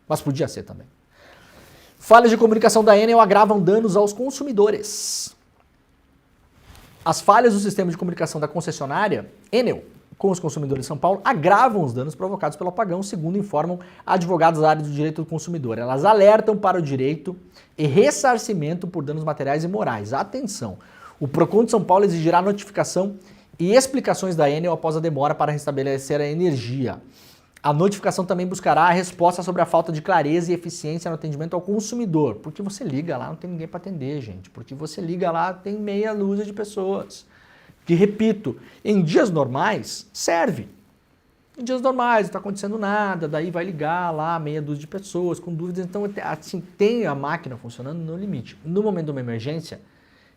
Mas podia ser também. Falhas de comunicação da Enel agravam danos aos consumidores. As falhas do sistema de comunicação da concessionária Enel com os consumidores de São Paulo agravam os danos provocados pelo apagão, segundo informam advogados da área do direito do consumidor. Elas alertam para o direito e ressarcimento por danos materiais e morais. Atenção! O Procon de São Paulo exigirá notificação e explicações da Enel após a demora para restabelecer a energia. A notificação também buscará a resposta sobre a falta de clareza e eficiência no atendimento ao consumidor. Porque você liga lá, não tem ninguém para atender, gente. Porque você liga lá, tem meia dúzia de pessoas. Que, repito, em dias normais, serve. Em dias normais, não está acontecendo nada, daí vai ligar lá, meia dúzia de pessoas com dúvidas. Então, assim, tem a máquina funcionando no limite. No momento de uma emergência,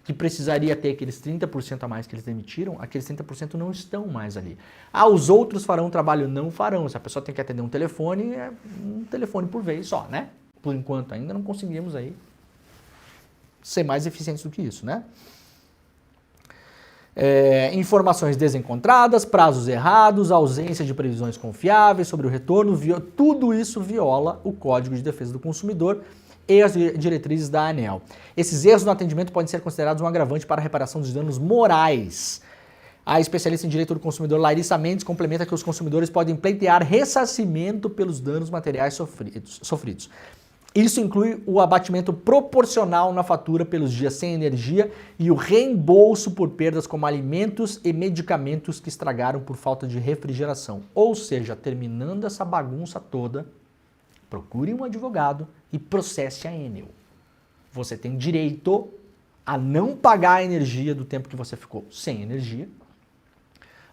que precisaria ter aqueles 30% a mais que eles demitiram, aqueles 30% não estão mais ali. Ah, os outros farão o trabalho? Não farão. Se a pessoa tem que atender um telefone, é um telefone por vez só, né? Por enquanto, ainda não conseguimos aí ser mais eficientes do que isso, né? Informações desencontradas, prazos errados, ausência de previsões confiáveis sobre o retorno, tudo isso viola o Código de Defesa do Consumidor e as diretrizes da ANEEL. Esses erros no atendimento podem ser considerados um agravante para a reparação dos danos morais. A especialista em direito do consumidor Larissa Mendes complementa que os consumidores podem pleitear ressarcimento pelos danos materiais sofridos. Isso inclui o abatimento proporcional na fatura pelos dias sem energia e o reembolso por perdas como alimentos e medicamentos que estragaram por falta de refrigeração. Ou seja, terminando essa bagunça toda, procure um advogado e processe a Enel. Você tem direito a não pagar a energia do tempo que você ficou sem energia.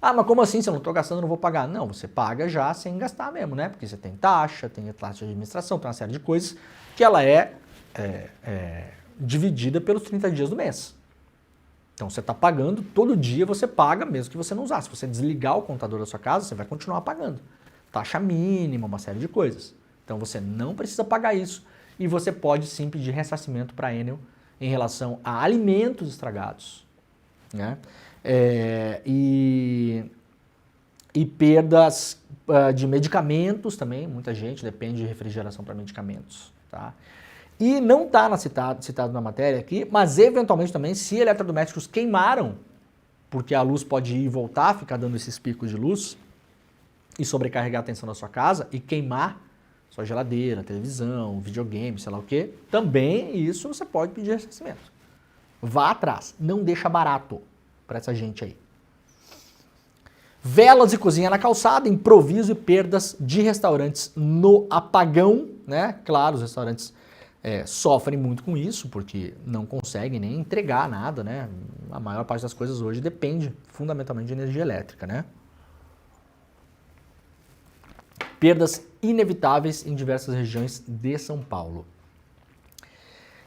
Ah, mas como assim? Se eu não estou gastando, eu não vou pagar. Não, você paga já sem gastar mesmo, né? Porque você tem taxa de administração, tem uma série de coisas que ela é dividida pelos 30 dias do mês. Então você está pagando, todo dia você paga, mesmo que você não usar. Se você desligar o contador da sua casa, você vai continuar pagando. Taxa mínima, uma série de coisas. Então você não precisa pagar isso e você pode sim pedir ressarcimento para a Enel em relação a alimentos estragados, né? E perdas de medicamentos também, muita gente depende de refrigeração para medicamentos, tá? E não está citado na matéria aqui, mas eventualmente também, se eletrodomésticos queimaram, porque a luz pode ir e voltar, ficar dando esses picos de luz e sobrecarregar a tensão da sua casa e queimar sua geladeira, televisão, videogame, sei lá o que, também isso você pode pedir ressarcimento. Vá atrás, não deixa barato para essa gente aí. Velas e cozinha na calçada, improviso e perdas de restaurantes no apagão, né? Claro, os restaurantes sofrem muito com isso, porque não conseguem nem entregar nada, né? A maior parte das coisas hoje depende fundamentalmente de energia elétrica, né? Perdas inevitáveis em diversas regiões de São Paulo.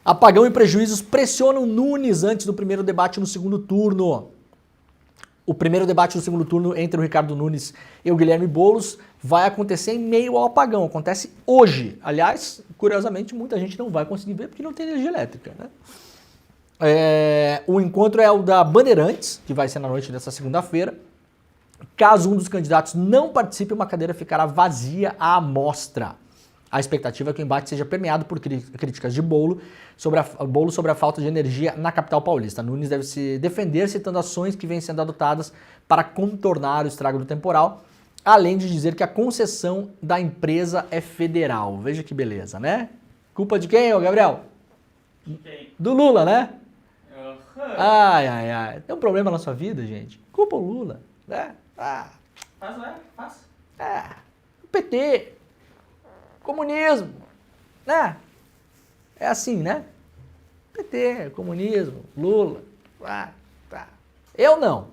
Apagão e prejuízos pressionam Nunes antes do primeiro debate no segundo turno. O primeiro debate do segundo turno entre o Ricardo Nunes e o Guilherme Boulos vai acontecer em meio ao apagão. Acontece hoje. Aliás, curiosamente, muita gente não vai conseguir ver porque não tem energia elétrica, né? O encontro é o da Bandeirantes, que vai ser na noite dessa segunda-feira. Caso um dos candidatos não participe, uma cadeira ficará vazia à amostra. A expectativa é que o embate seja permeado por críticas de Boulos sobre a falta de energia na capital paulista. Nunes deve se defender citando ações que vêm sendo adotadas para contornar o estrago do temporal, além de dizer que a concessão da empresa é federal. Veja que beleza, né? Culpa de quem, ô Gabriel? Quem? Do Lula, né? Uhum. Ai. Tem um problema na sua vida, gente? Culpa o Lula, né? Faz. O PT, comunismo, né? É assim, né? PT, comunismo, Lula, tá. Eu não.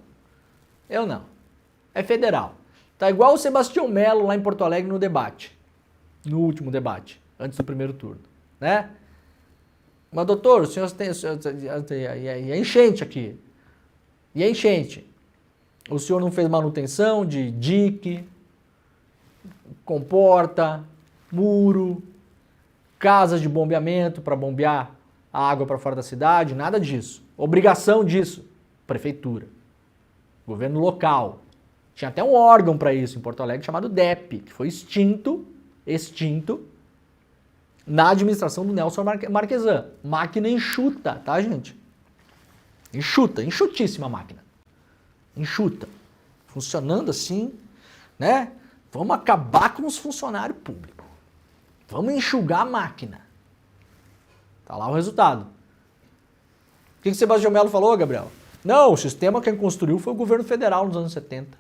É federal. Tá igual o Sebastião Melo lá em Porto Alegre no debate. No último debate, antes do primeiro turno, né? Mas doutor, o senhor tem e a enchente aqui. E a enchente? O senhor não fez manutenção de dique, comporta, muro, casas de bombeamento para bombear a água para fora da cidade, nada disso. Obrigação disso, prefeitura, governo local. Tinha até um órgão para isso em Porto Alegre chamado DEP, que foi extinto na administração do Nelson Marquesan. Máquina enxuta, tá, gente? Enxutíssima máquina. Enxuta. Funcionando assim, né? Vamos acabar com os funcionários públicos. Vamos enxugar a máquina. Tá lá o resultado. O que Sebastião Melo falou, Gabriel? Não, o sistema quem construiu foi o governo federal nos anos 70.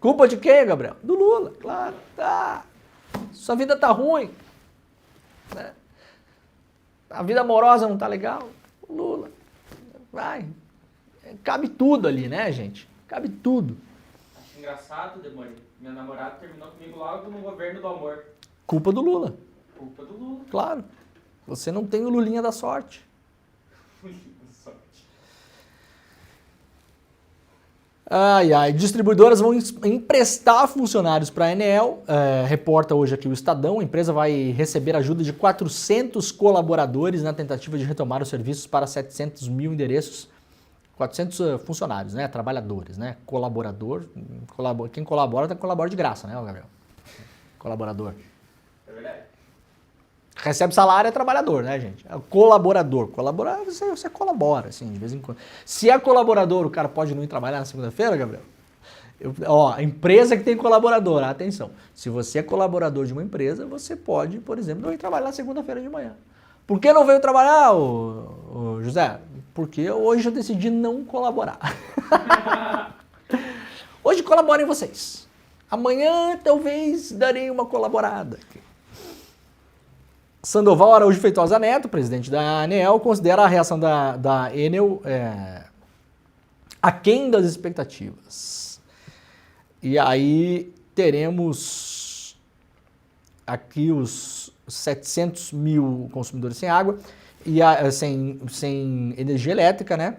Culpa de quem, Gabriel? Do Lula, claro. Tá. Sua vida tá ruim. Né? A vida amorosa não tá legal. O Lula. Vai. Cabe tudo ali, né, gente? Cabe tudo. Acho engraçado, Demônio. Minha namorada terminou comigo logo no governo do amor. Culpa do Lula. Culpa do Lula. Claro. Você não tem o Lulinha da sorte. Sorte. Ai, ai. Distribuidoras vão emprestar funcionários para a Enel. Reporta hoje aqui o Estadão. A empresa vai receber ajuda de 400 colaboradores na tentativa de retomar os serviços para 700 mil endereços. 400 funcionários, né? Trabalhadores, né? Colaborador. Quem colabora, colabora de graça, né, Gabriel? Colaborador. É verdade. Recebe salário é trabalhador, né, gente? É colaborador. Colaborar, você colabora, assim, de vez em quando. Se é colaborador, o cara pode não ir trabalhar na segunda-feira, Gabriel? A empresa que tem colaborador, atenção. Se você é colaborador de uma empresa, você pode, por exemplo, não ir trabalhar na segunda-feira de manhã. Por que não veio trabalhar, ô José? Porque hoje eu decidi não colaborar. Hoje colaborem vocês. Amanhã talvez darei uma colaborada. Sandoval Araújo Feitosa Neto, presidente da ANEEL, considera a reação da Enel aquém das expectativas. E aí teremos aqui os 700 mil consumidores sem água, e sem energia elétrica, né?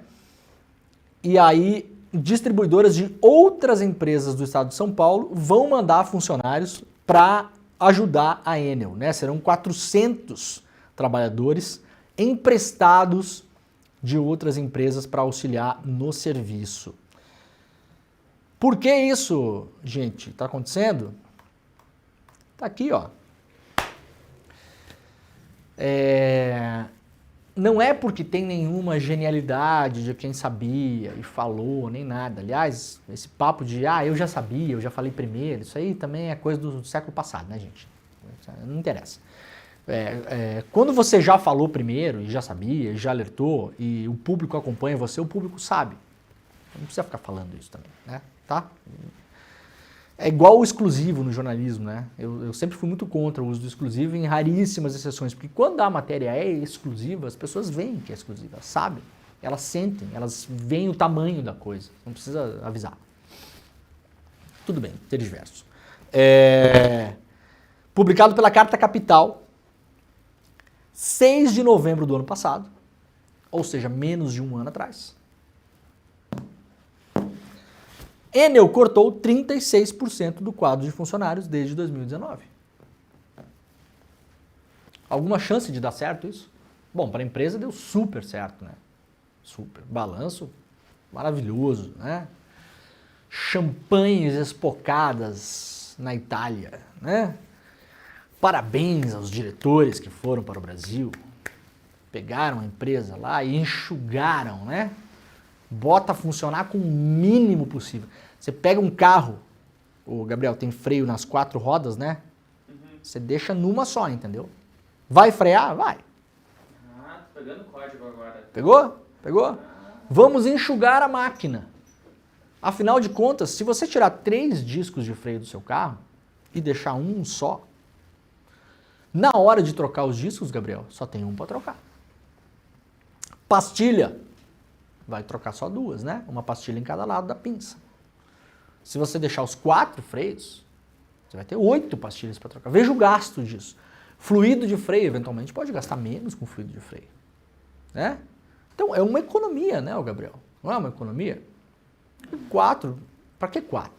E aí distribuidoras de outras empresas do estado de São Paulo vão mandar funcionários para ajudar a Enel, né? Serão 400 trabalhadores emprestados de outras empresas para auxiliar no serviço. Por que isso, gente, está acontecendo? Tá aqui, ó. Não é porque tem nenhuma genialidade de quem sabia e falou, nem nada. Aliás, esse papo de, eu já sabia, eu já falei primeiro, isso aí também é coisa do século passado, né, gente? Não interessa. Quando você já falou primeiro, e já sabia, e já alertou, e o público acompanha você, o público sabe. Não precisa ficar falando isso também, né? Tá? É igual o exclusivo no jornalismo, né? Eu sempre fui muito contra o uso do exclusivo em raríssimas exceções, porque quando a matéria é exclusiva, as pessoas veem que é exclusiva, elas sabem, elas sentem, elas veem o tamanho da coisa, não precisa avisar. Tudo bem, tergiverso. Publicado pela Carta Capital, 6 de novembro do ano passado, ou seja, menos de um ano atrás. Enel cortou 36% do quadro de funcionários desde 2019. Alguma chance de dar certo isso? Bom, para a empresa deu super certo, né? Super. Balanço maravilhoso, né? Champanhes espocadas na Itália, né? Parabéns aos diretores que foram para o Brasil. Pegaram a empresa lá e enxugaram, né? Bota a funcionar com o mínimo possível. Você pega um carro, o Gabriel tem freio nas 4 rodas, né? Você deixa numa só, entendeu? Vai frear? Vai. Tô pegando o código agora. Pegou? Pegou? Vamos enxugar a máquina. Afinal de contas, se você tirar 3 discos de freio do seu carro e deixar um só, na hora de trocar os discos, Gabriel, só tem um para trocar. Pastilha. Vai trocar só 2, né? Uma pastilha em cada lado da pinça. Se você deixar os 4 freios, você vai ter 8 pastilhas para trocar. Veja o gasto disso. Fluido de freio, eventualmente, pode gastar menos com fluido de freio. Né? Então, é uma economia, né, Gabriel? Não é uma economia? 4, para que 4?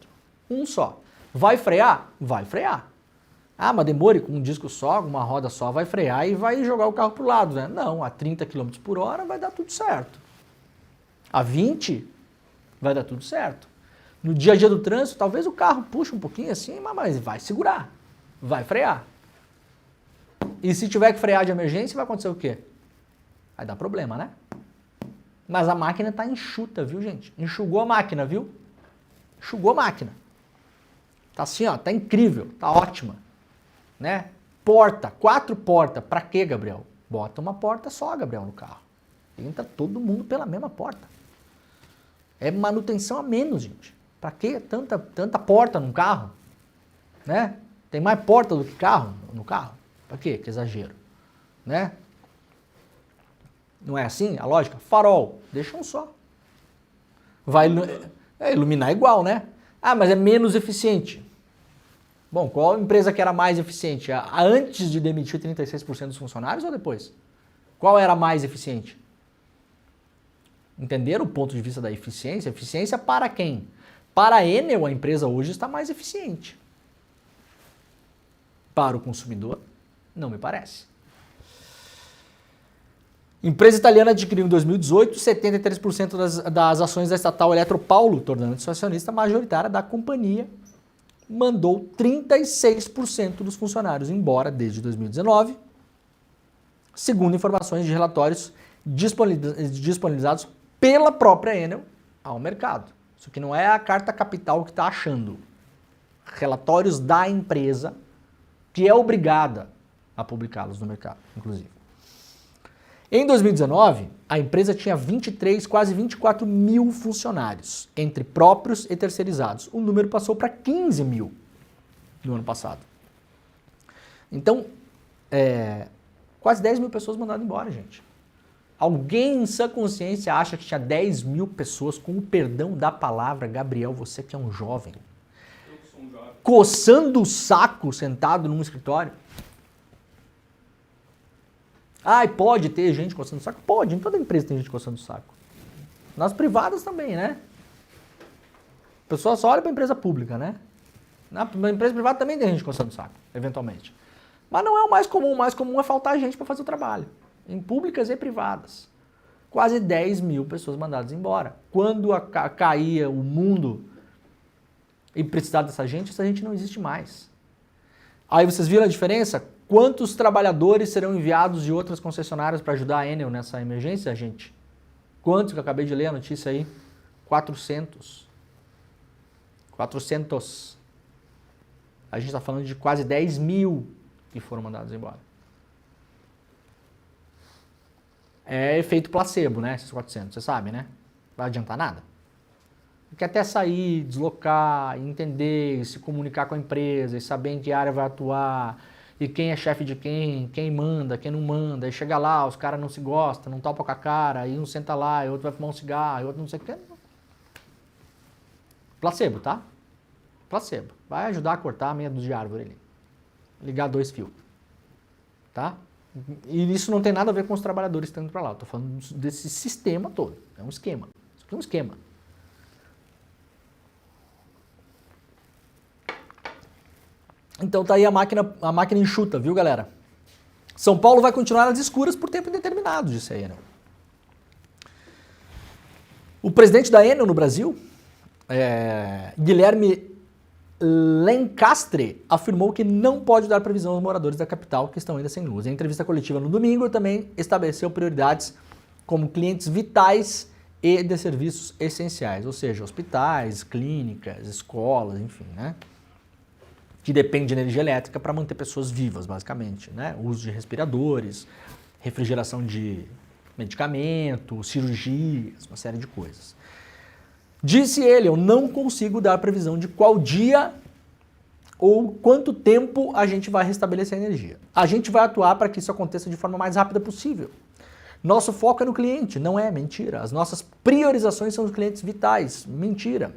Um só. Vai frear? Vai frear. Mas demore com um disco só, uma roda só, vai frear e vai jogar o carro para o lado, né? Não, a 30 km por hora vai dar tudo certo. A 20 vai dar tudo certo. No dia a dia do trânsito, talvez o carro puxe um pouquinho assim, mas vai segurar, vai frear. E se tiver que frear de emergência, vai acontecer o quê? Vai dar problema, né? Mas a máquina está enxuta, viu, gente? Enxugou a máquina, viu? Enxugou a máquina. Tá assim, ó, tá incrível, tá ótima. Né? Porta, 4 portas. Pra quê, Gabriel? Bota uma porta só, Gabriel, no carro. Entra todo mundo pela mesma porta. É manutenção a menos, gente. Para que tanta porta num carro? Né? Tem mais porta do que carro no carro? Para quê? Que exagero. Né? Não é assim a lógica? Farol, deixa um só. Vai iluminar igual, né? Ah, mas é menos eficiente. Bom, qual empresa que era mais eficiente? Antes de demitir 36% dos funcionários ou depois? Qual era mais eficiente? Entenderam o ponto de vista da eficiência? Eficiência para quem? Para a Enel, a empresa hoje está mais eficiente. Para o consumidor, não me parece. Empresa italiana adquiriu em 2018 73% das ações da estatal Eletropaulo, tornando-se acionista majoritária da companhia. Mandou 36% dos funcionários embora desde 2019, segundo informações de relatórios disponibilizados pela própria Enel ao mercado. Isso aqui não é a carta capital que está achando. Relatórios da empresa, que é obrigada a publicá-los no mercado, inclusive. Em 2019, a empresa tinha 23, quase 24 mil funcionários, entre próprios e terceirizados. O número passou para 15 mil no ano passado. Então, quase 10 mil pessoas mandadas embora, gente. Alguém em sã consciência acha que tinha 10 mil pessoas, com o perdão da palavra, Gabriel, você que é um jovem, coçando o saco sentado num escritório? Ah, e pode ter gente coçando o saco? Pode, em toda empresa tem gente coçando o saco. Nas privadas também, né? O pessoal só olha para a empresa pública, né? Na empresa privada também tem gente coçando o saco, eventualmente. Mas não é o mais comum é faltar gente para fazer o trabalho. Em públicas e privadas. Quase 10 mil pessoas mandadas embora. Quando caía o mundo e precisar dessa gente, essa gente não existe mais. Aí vocês viram a diferença? Quantos trabalhadores serão enviados de outras concessionárias para ajudar a Enel nessa emergência, gente? Quantos que eu acabei de ler a notícia aí? 400. 400. A gente está falando de quase 10 mil que foram mandados embora. É efeito placebo, né? Esses 400, você sabe, né? Não vai adiantar nada. Porque até sair, deslocar, entender, se comunicar com a empresa, e saber em que área vai atuar, e quem é chefe de quem manda, quem não manda, e chega lá, os caras não se gostam, não topam com a cara, aí um senta lá, e outro vai fumar um cigarro, e outro não sei o que. Placebo, tá? Placebo. Vai ajudar a cortar a meia dúzia de árvore ali. Ligar 2 fios. Tá? E isso não tem nada a ver com os trabalhadores que estão indo para lá. Eu tô falando desse sistema todo. É um esquema. Isso aqui é um esquema. Então tá aí a máquina enxuta, viu, galera? São Paulo vai continuar às escuras por tempo indeterminado, disse a Enel. O presidente da Enel no Brasil, Guilherme Lencastre, afirmou que não pode dar previsão aos moradores da capital que estão ainda sem luz. Em entrevista coletiva no domingo, ele também estabeleceu prioridades como clientes vitais e de serviços essenciais, ou seja, hospitais, clínicas, escolas, enfim, né? Que depende de energia elétrica para manter pessoas vivas, basicamente, né? O uso de respiradores, refrigeração de medicamentos, cirurgias, uma série de coisas. Disse ele, eu não consigo dar previsão de qual dia ou quanto tempo a gente vai restabelecer a energia. A gente vai atuar para que isso aconteça de forma mais rápida possível. Nosso foco é no cliente, não é mentira. As nossas priorizações são os clientes vitais, mentira.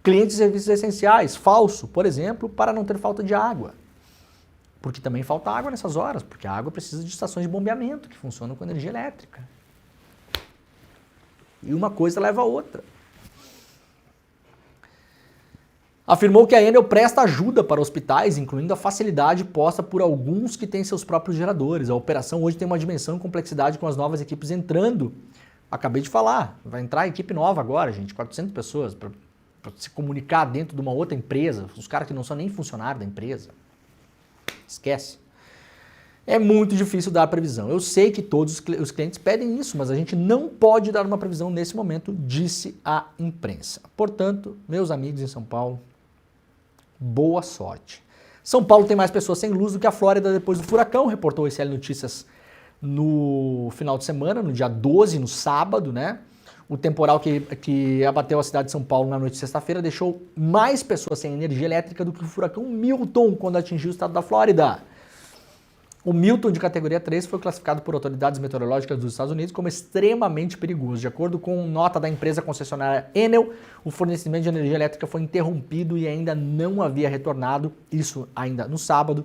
Clientes de serviços essenciais, falso, por exemplo, para não ter falta de água. Porque também falta água nessas horas, porque a água precisa de estações de bombeamento que funcionam com energia elétrica. E uma coisa leva a outra. Afirmou que a Enel presta ajuda para hospitais, incluindo a facilidade posta por alguns que têm seus próprios geradores. A operação hoje tem uma dimensão e complexidade com as novas equipes entrando. Acabei de falar, vai entrar a equipe nova agora, gente, 400 pessoas, para se comunicar dentro de uma outra empresa, os caras que não são nem funcionários da empresa. Esquece. É muito difícil dar previsão. Eu sei que todos os clientes pedem isso, mas a gente não pode dar uma previsão nesse momento, disse a imprensa. Portanto, meus amigos em São Paulo, boa sorte. São Paulo tem mais pessoas sem luz do que a Flórida depois do furacão, reportou o ICL Notícias no final de semana, no dia 12, no sábado, né? O temporal que abateu a cidade de São Paulo na noite de sexta-feira deixou mais pessoas sem energia elétrica do que o furacão Milton quando atingiu o estado da Flórida. O Milton, de categoria 3, foi classificado por autoridades meteorológicas dos Estados Unidos como extremamente perigoso. De acordo com nota da empresa concessionária Enel, o fornecimento de energia elétrica foi interrompido e ainda não havia retornado, isso ainda no sábado,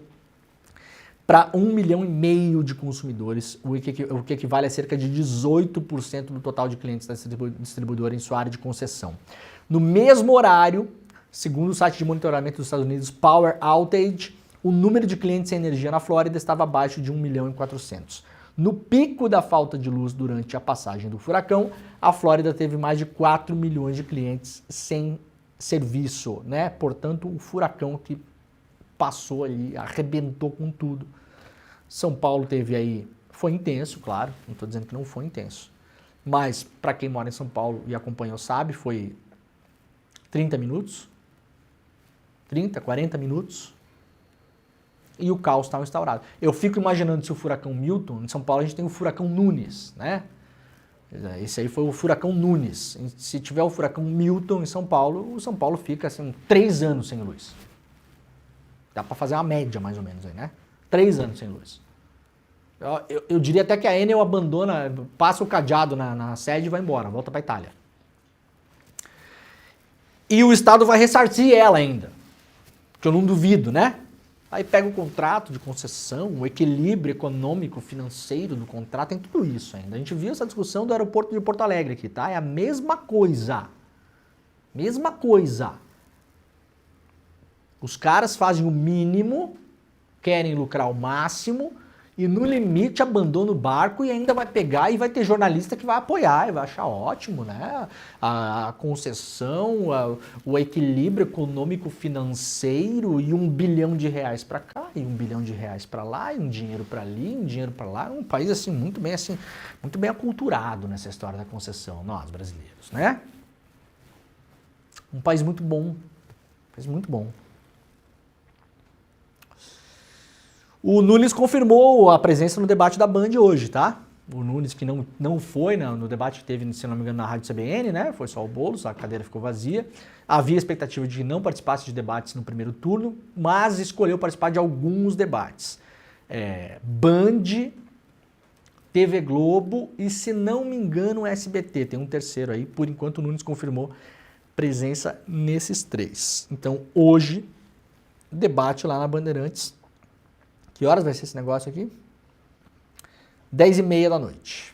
para 1,5 milhão de consumidores, o que equivale a cerca de 18% do total de clientes da distribuidora em sua área de concessão. No mesmo horário, segundo o site de monitoramento dos Estados Unidos Power Outage, o número de clientes sem energia na Flórida estava abaixo de 1,4 milhão. No pico da falta de luz durante a passagem do furacão, a Flórida teve mais de 4 milhões de clientes sem serviço, né? Portanto, o furacão que passou ali, arrebentou com tudo. São Paulo teve aí, foi intenso, claro, não estou dizendo que não foi intenso, mas para quem mora em São Paulo e acompanhou sabe, foi 30 minutos, 30, 40 minutos, e o caos estava instaurado. Eu fico imaginando se o furacão Milton, em São Paulo a gente tem o furacão Nunes, né? Esse aí foi o furacão Nunes. Se tiver o furacão Milton em São Paulo, o São Paulo fica assim 3 anos sem luz. Dá para fazer uma média mais ou menos aí, né? 3 anos sem luz. Eu diria até que a Enel abandona, passa o cadeado na sede e vai embora, volta para a Itália. E o Estado vai ressarcir ela ainda, que eu não duvido, né? Aí pega o contrato de concessão, o equilíbrio econômico, financeiro do contrato, tem tudo isso ainda. A gente viu essa discussão do aeroporto de Porto Alegre aqui, tá? É a mesma coisa. Mesma coisa. Os caras fazem o mínimo, querem lucrar o máximo e no limite abandona o barco e ainda vai pegar e vai ter jornalista que vai apoiar e vai achar ótimo, né? A concessão, o equilíbrio econômico financeiro e R$1 bilhão para cá e R$1 bilhão para lá e um dinheiro para ali, um dinheiro para lá. Um país assim muito bem aculturado nessa história da concessão, nós brasileiros, né? Um país muito bom, muito bom. O Nunes confirmou a presença no debate da Band hoje, tá? O Nunes que não foi no debate que teve, se não me engano, na Rádio CBN, né? Foi só o Boulos, a cadeira ficou vazia. Havia expectativa de que não participasse de debates no primeiro turno, mas escolheu participar de alguns debates. Band, TV Globo e, se não me engano, SBT. Tem um terceiro aí. Por enquanto, o Nunes confirmou presença nesses 3. Então, hoje, debate lá na Bandeirantes. Que horas vai ser esse negócio aqui? 10h30 da noite.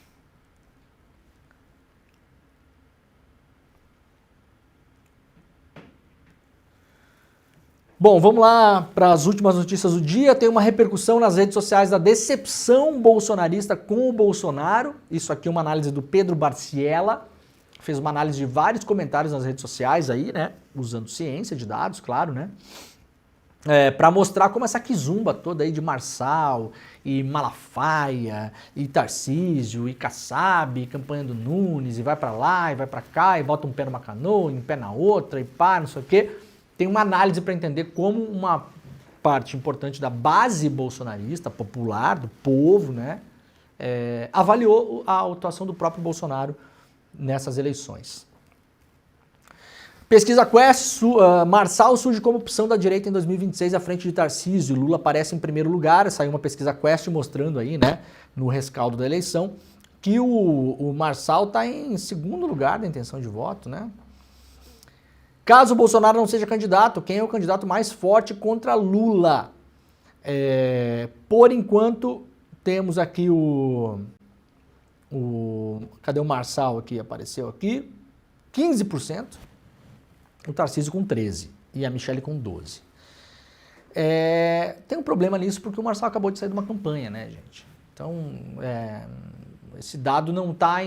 Bom, vamos lá para as últimas notícias do dia. Tem uma repercussão nas redes sociais da decepção bolsonarista com o Bolsonaro. Isso aqui é uma análise do Pedro Barciela. Fez uma análise de vários comentários nas redes sociais aí, né? Usando ciência de dados, claro, né? Para mostrar como essa quizumba toda aí de Marçal e Malafaia e Tarcísio e Kassab, e campanha do Nunes, e vai para lá e vai para cá, e bota um pé numa canoa, um pé na outra, e pá, não sei o quê. Tem uma análise para entender como uma parte importante da base bolsonarista, popular, do povo, né, avaliou a atuação do próprio Bolsonaro nessas eleições. Pesquisa Quest, Marçal surge como opção da direita em 2026 à frente de Tarcísio. Lula aparece em primeiro lugar. Saiu uma pesquisa Quest mostrando aí, né, no rescaldo da eleição, que o Marçal está em segundo lugar da intenção de voto, né? Caso o Bolsonaro não seja candidato, quem é o candidato mais forte contra Lula? Por enquanto, temos aqui cadê o Marçal aqui? Apareceu aqui. 15%. O Tarcísio com 13% e a Michelle com 12%. Tem um problema nisso porque o Marçal acabou de sair de uma campanha, né, gente? Então, esse dado não está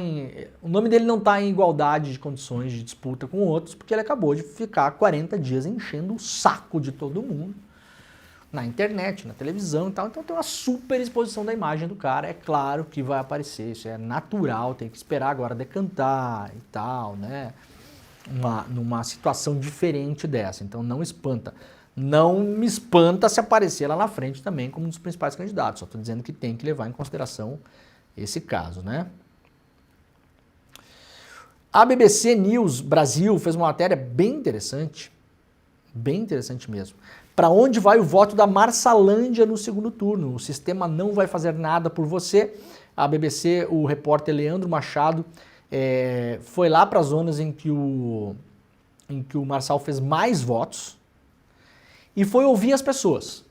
o nome dele não está em igualdade de condições de disputa com outros, porque ele acabou de ficar 40 dias enchendo o saco de todo mundo na internet, na televisão e tal. Então tem uma super exposição da imagem do cara. É claro que vai aparecer, isso é natural, tem que esperar agora decantar e tal, né? Numa situação diferente dessa, então não espanta. Não me espanta se aparecer lá na frente também como um dos principais candidatos, só estou dizendo que tem que levar em consideração esse caso, né? A BBC News Brasil fez uma matéria bem interessante mesmo. Para onde vai o voto da Marçalândia no segundo turno? O sistema não vai fazer nada por você. A BBC, o repórter Leandro Machado, foi lá para as zonas em que o Marçal fez mais votos e foi ouvir as pessoas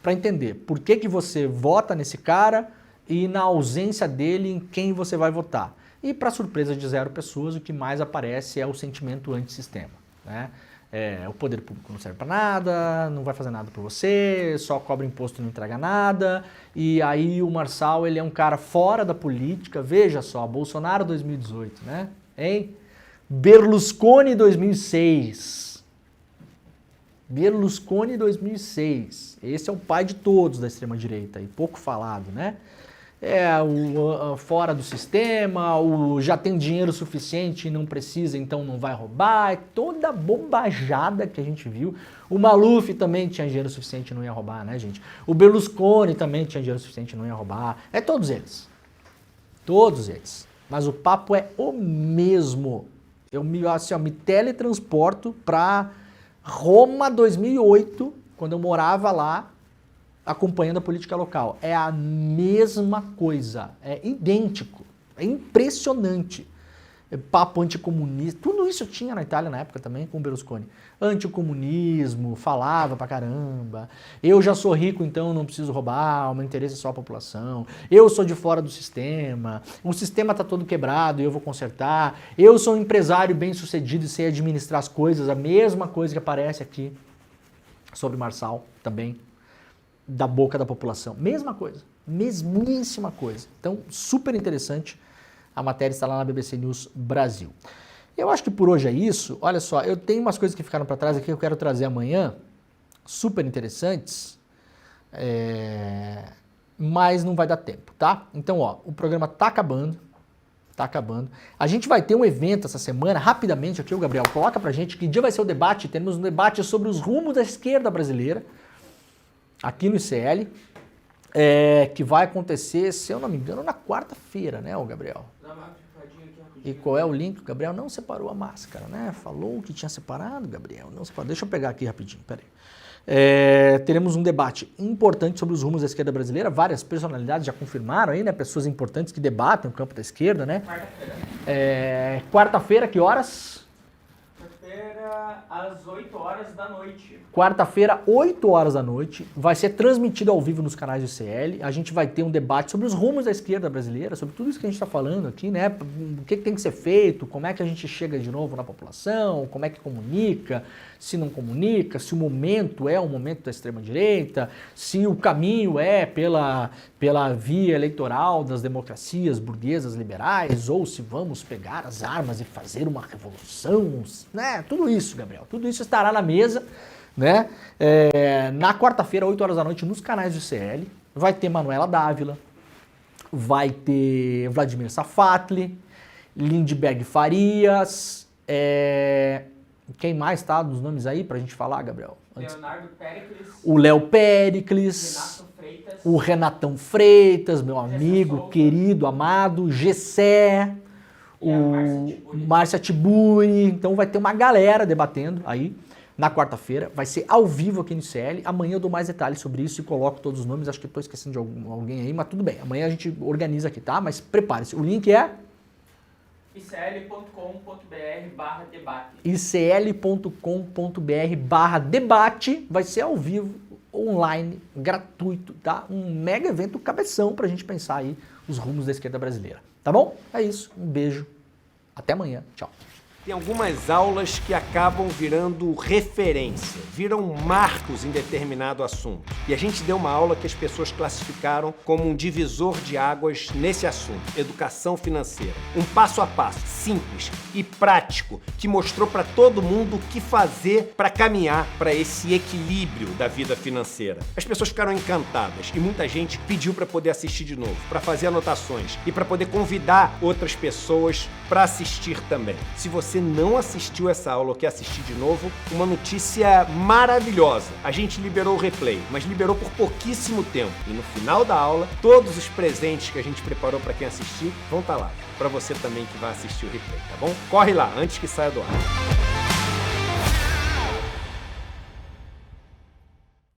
para entender por que você vota nesse cara e, na ausência dele, em quem você vai votar. E, para surpresa de 0 pessoas, o que mais aparece é o sentimento antissistema, né? O poder público não serve para nada, não vai fazer nada por você, só cobra imposto e não entrega nada. E aí o Marçal, ele é um cara fora da política. Veja só, Bolsonaro 2018, né? Hein? Berlusconi 2006. Berlusconi 2006. Esse é o pai de todos da extrema-direita, e pouco falado, né? Fora do sistema, já tem dinheiro suficiente e não precisa, então não vai roubar. É toda bobajada que a gente viu. O Maluf também tinha dinheiro suficiente e não ia roubar, né, gente? O Berlusconi também tinha dinheiro suficiente e não ia roubar. Todos eles. Todos eles. Mas o papo é o mesmo. Eu me teletransporto para Roma 2008, quando eu morava lá, acompanhando a política local. É a mesma coisa, é idêntico, é impressionante. Papo anticomunista, tudo isso tinha na Itália na época também com o Berlusconi. Anticomunismo, falava pra caramba. Eu já sou rico, então não preciso roubar, o meu interesse é só a população. Eu sou de fora do sistema, o sistema tá todo quebrado e eu vou consertar. Eu sou um empresário bem sucedido e sei administrar as coisas, a mesma coisa que aparece aqui sobre Marçal também, da boca da população. Mesma coisa, mesmíssima coisa. Então, super interessante. A matéria está lá na BBC News Brasil. Eu acho que por hoje é isso. Olha só, eu tenho umas coisas que ficaram para trás aqui que eu quero trazer amanhã, super interessantes, mas não vai dar tempo, tá? Então, ó, o programa tá acabando. Tá acabando. A gente vai ter um evento essa semana, rapidamente aqui, o Gabriel, coloca pra gente que dia vai ser o debate. Temos um debate sobre os rumos da esquerda brasileira, aqui no ICL, que vai acontecer, se eu não me engano, na quarta-feira, né, o Gabriel? E qual é o link? O Gabriel não separou a máscara, né? Falou que tinha separado, Gabriel. Não separou. Deixa eu pegar aqui rapidinho, peraí. Teremos um debate importante sobre os rumos da esquerda brasileira. Várias personalidades já confirmaram aí, né? Pessoas importantes que debatem o campo da esquerda, né? Quarta-feira. Quarta-feira, que horas? Quarta-feira, às 8 horas da noite. Quarta-feira, 8 horas da noite, vai ser transmitido ao vivo nos canais do ICL. A gente vai ter um debate sobre os rumos da esquerda brasileira, sobre tudo isso que a gente está falando aqui, né? O que tem que ser feito, como é que a gente chega de novo na população, como é que comunica, se não comunica, se o momento é o momento da extrema-direita, se o caminho é pela via eleitoral das democracias burguesas liberais, ou se vamos pegar as armas e fazer uma revolução, né? Tudo isso, Gabriel, tudo isso estará na mesa, né? Na quarta-feira, 8 horas da noite, nos canais do ICL, vai ter Manuela Dávila, vai ter Vladimir Safatli, Lindbergh Farias, quem mais tá dos nomes aí pra gente falar, Gabriel? Leonardo Péricles. O Léo Péricles. Renato Freitas. O Renatão Freitas, meu amigo, querido, amado. Gessé. O Márcia Tiburi. Então vai ter uma galera debatendo aí na quarta-feira. Vai ser ao vivo aqui no ICL. Amanhã eu dou mais detalhes sobre isso e coloco todos os nomes. Acho que estou esquecendo de alguém aí, mas tudo bem. Amanhã a gente organiza aqui, tá? Mas prepare-se. O link é icl.com.br/debate. icl.com.br/debate. Vai ser ao vivo, online, gratuito, tá? Um mega evento cabeção pra gente pensar aí os rumos da esquerda brasileira. Tá bom? É isso. Um beijo. Até amanhã. Tchau. Tem algumas aulas que acabam virando referência, viram marcos em determinado assunto. E a gente deu uma aula que as pessoas classificaram como um divisor de águas nesse assunto, educação financeira. Um passo a passo, simples e prático, que mostrou para todo mundo o que fazer para caminhar para esse equilíbrio da vida financeira. As pessoas ficaram encantadas e muita gente pediu para poder assistir de novo, para fazer anotações e para poder convidar outras pessoas para assistir também. Se você você não assistiu essa aula ou quer assistir de novo, uma notícia maravilhosa. A gente liberou o replay, mas liberou por pouquíssimo tempo. E no final da aula, todos os presentes que a gente preparou para quem assistir vão estar lá. Para você também que vai assistir o replay, tá bom? Corre lá, antes que saia do ar.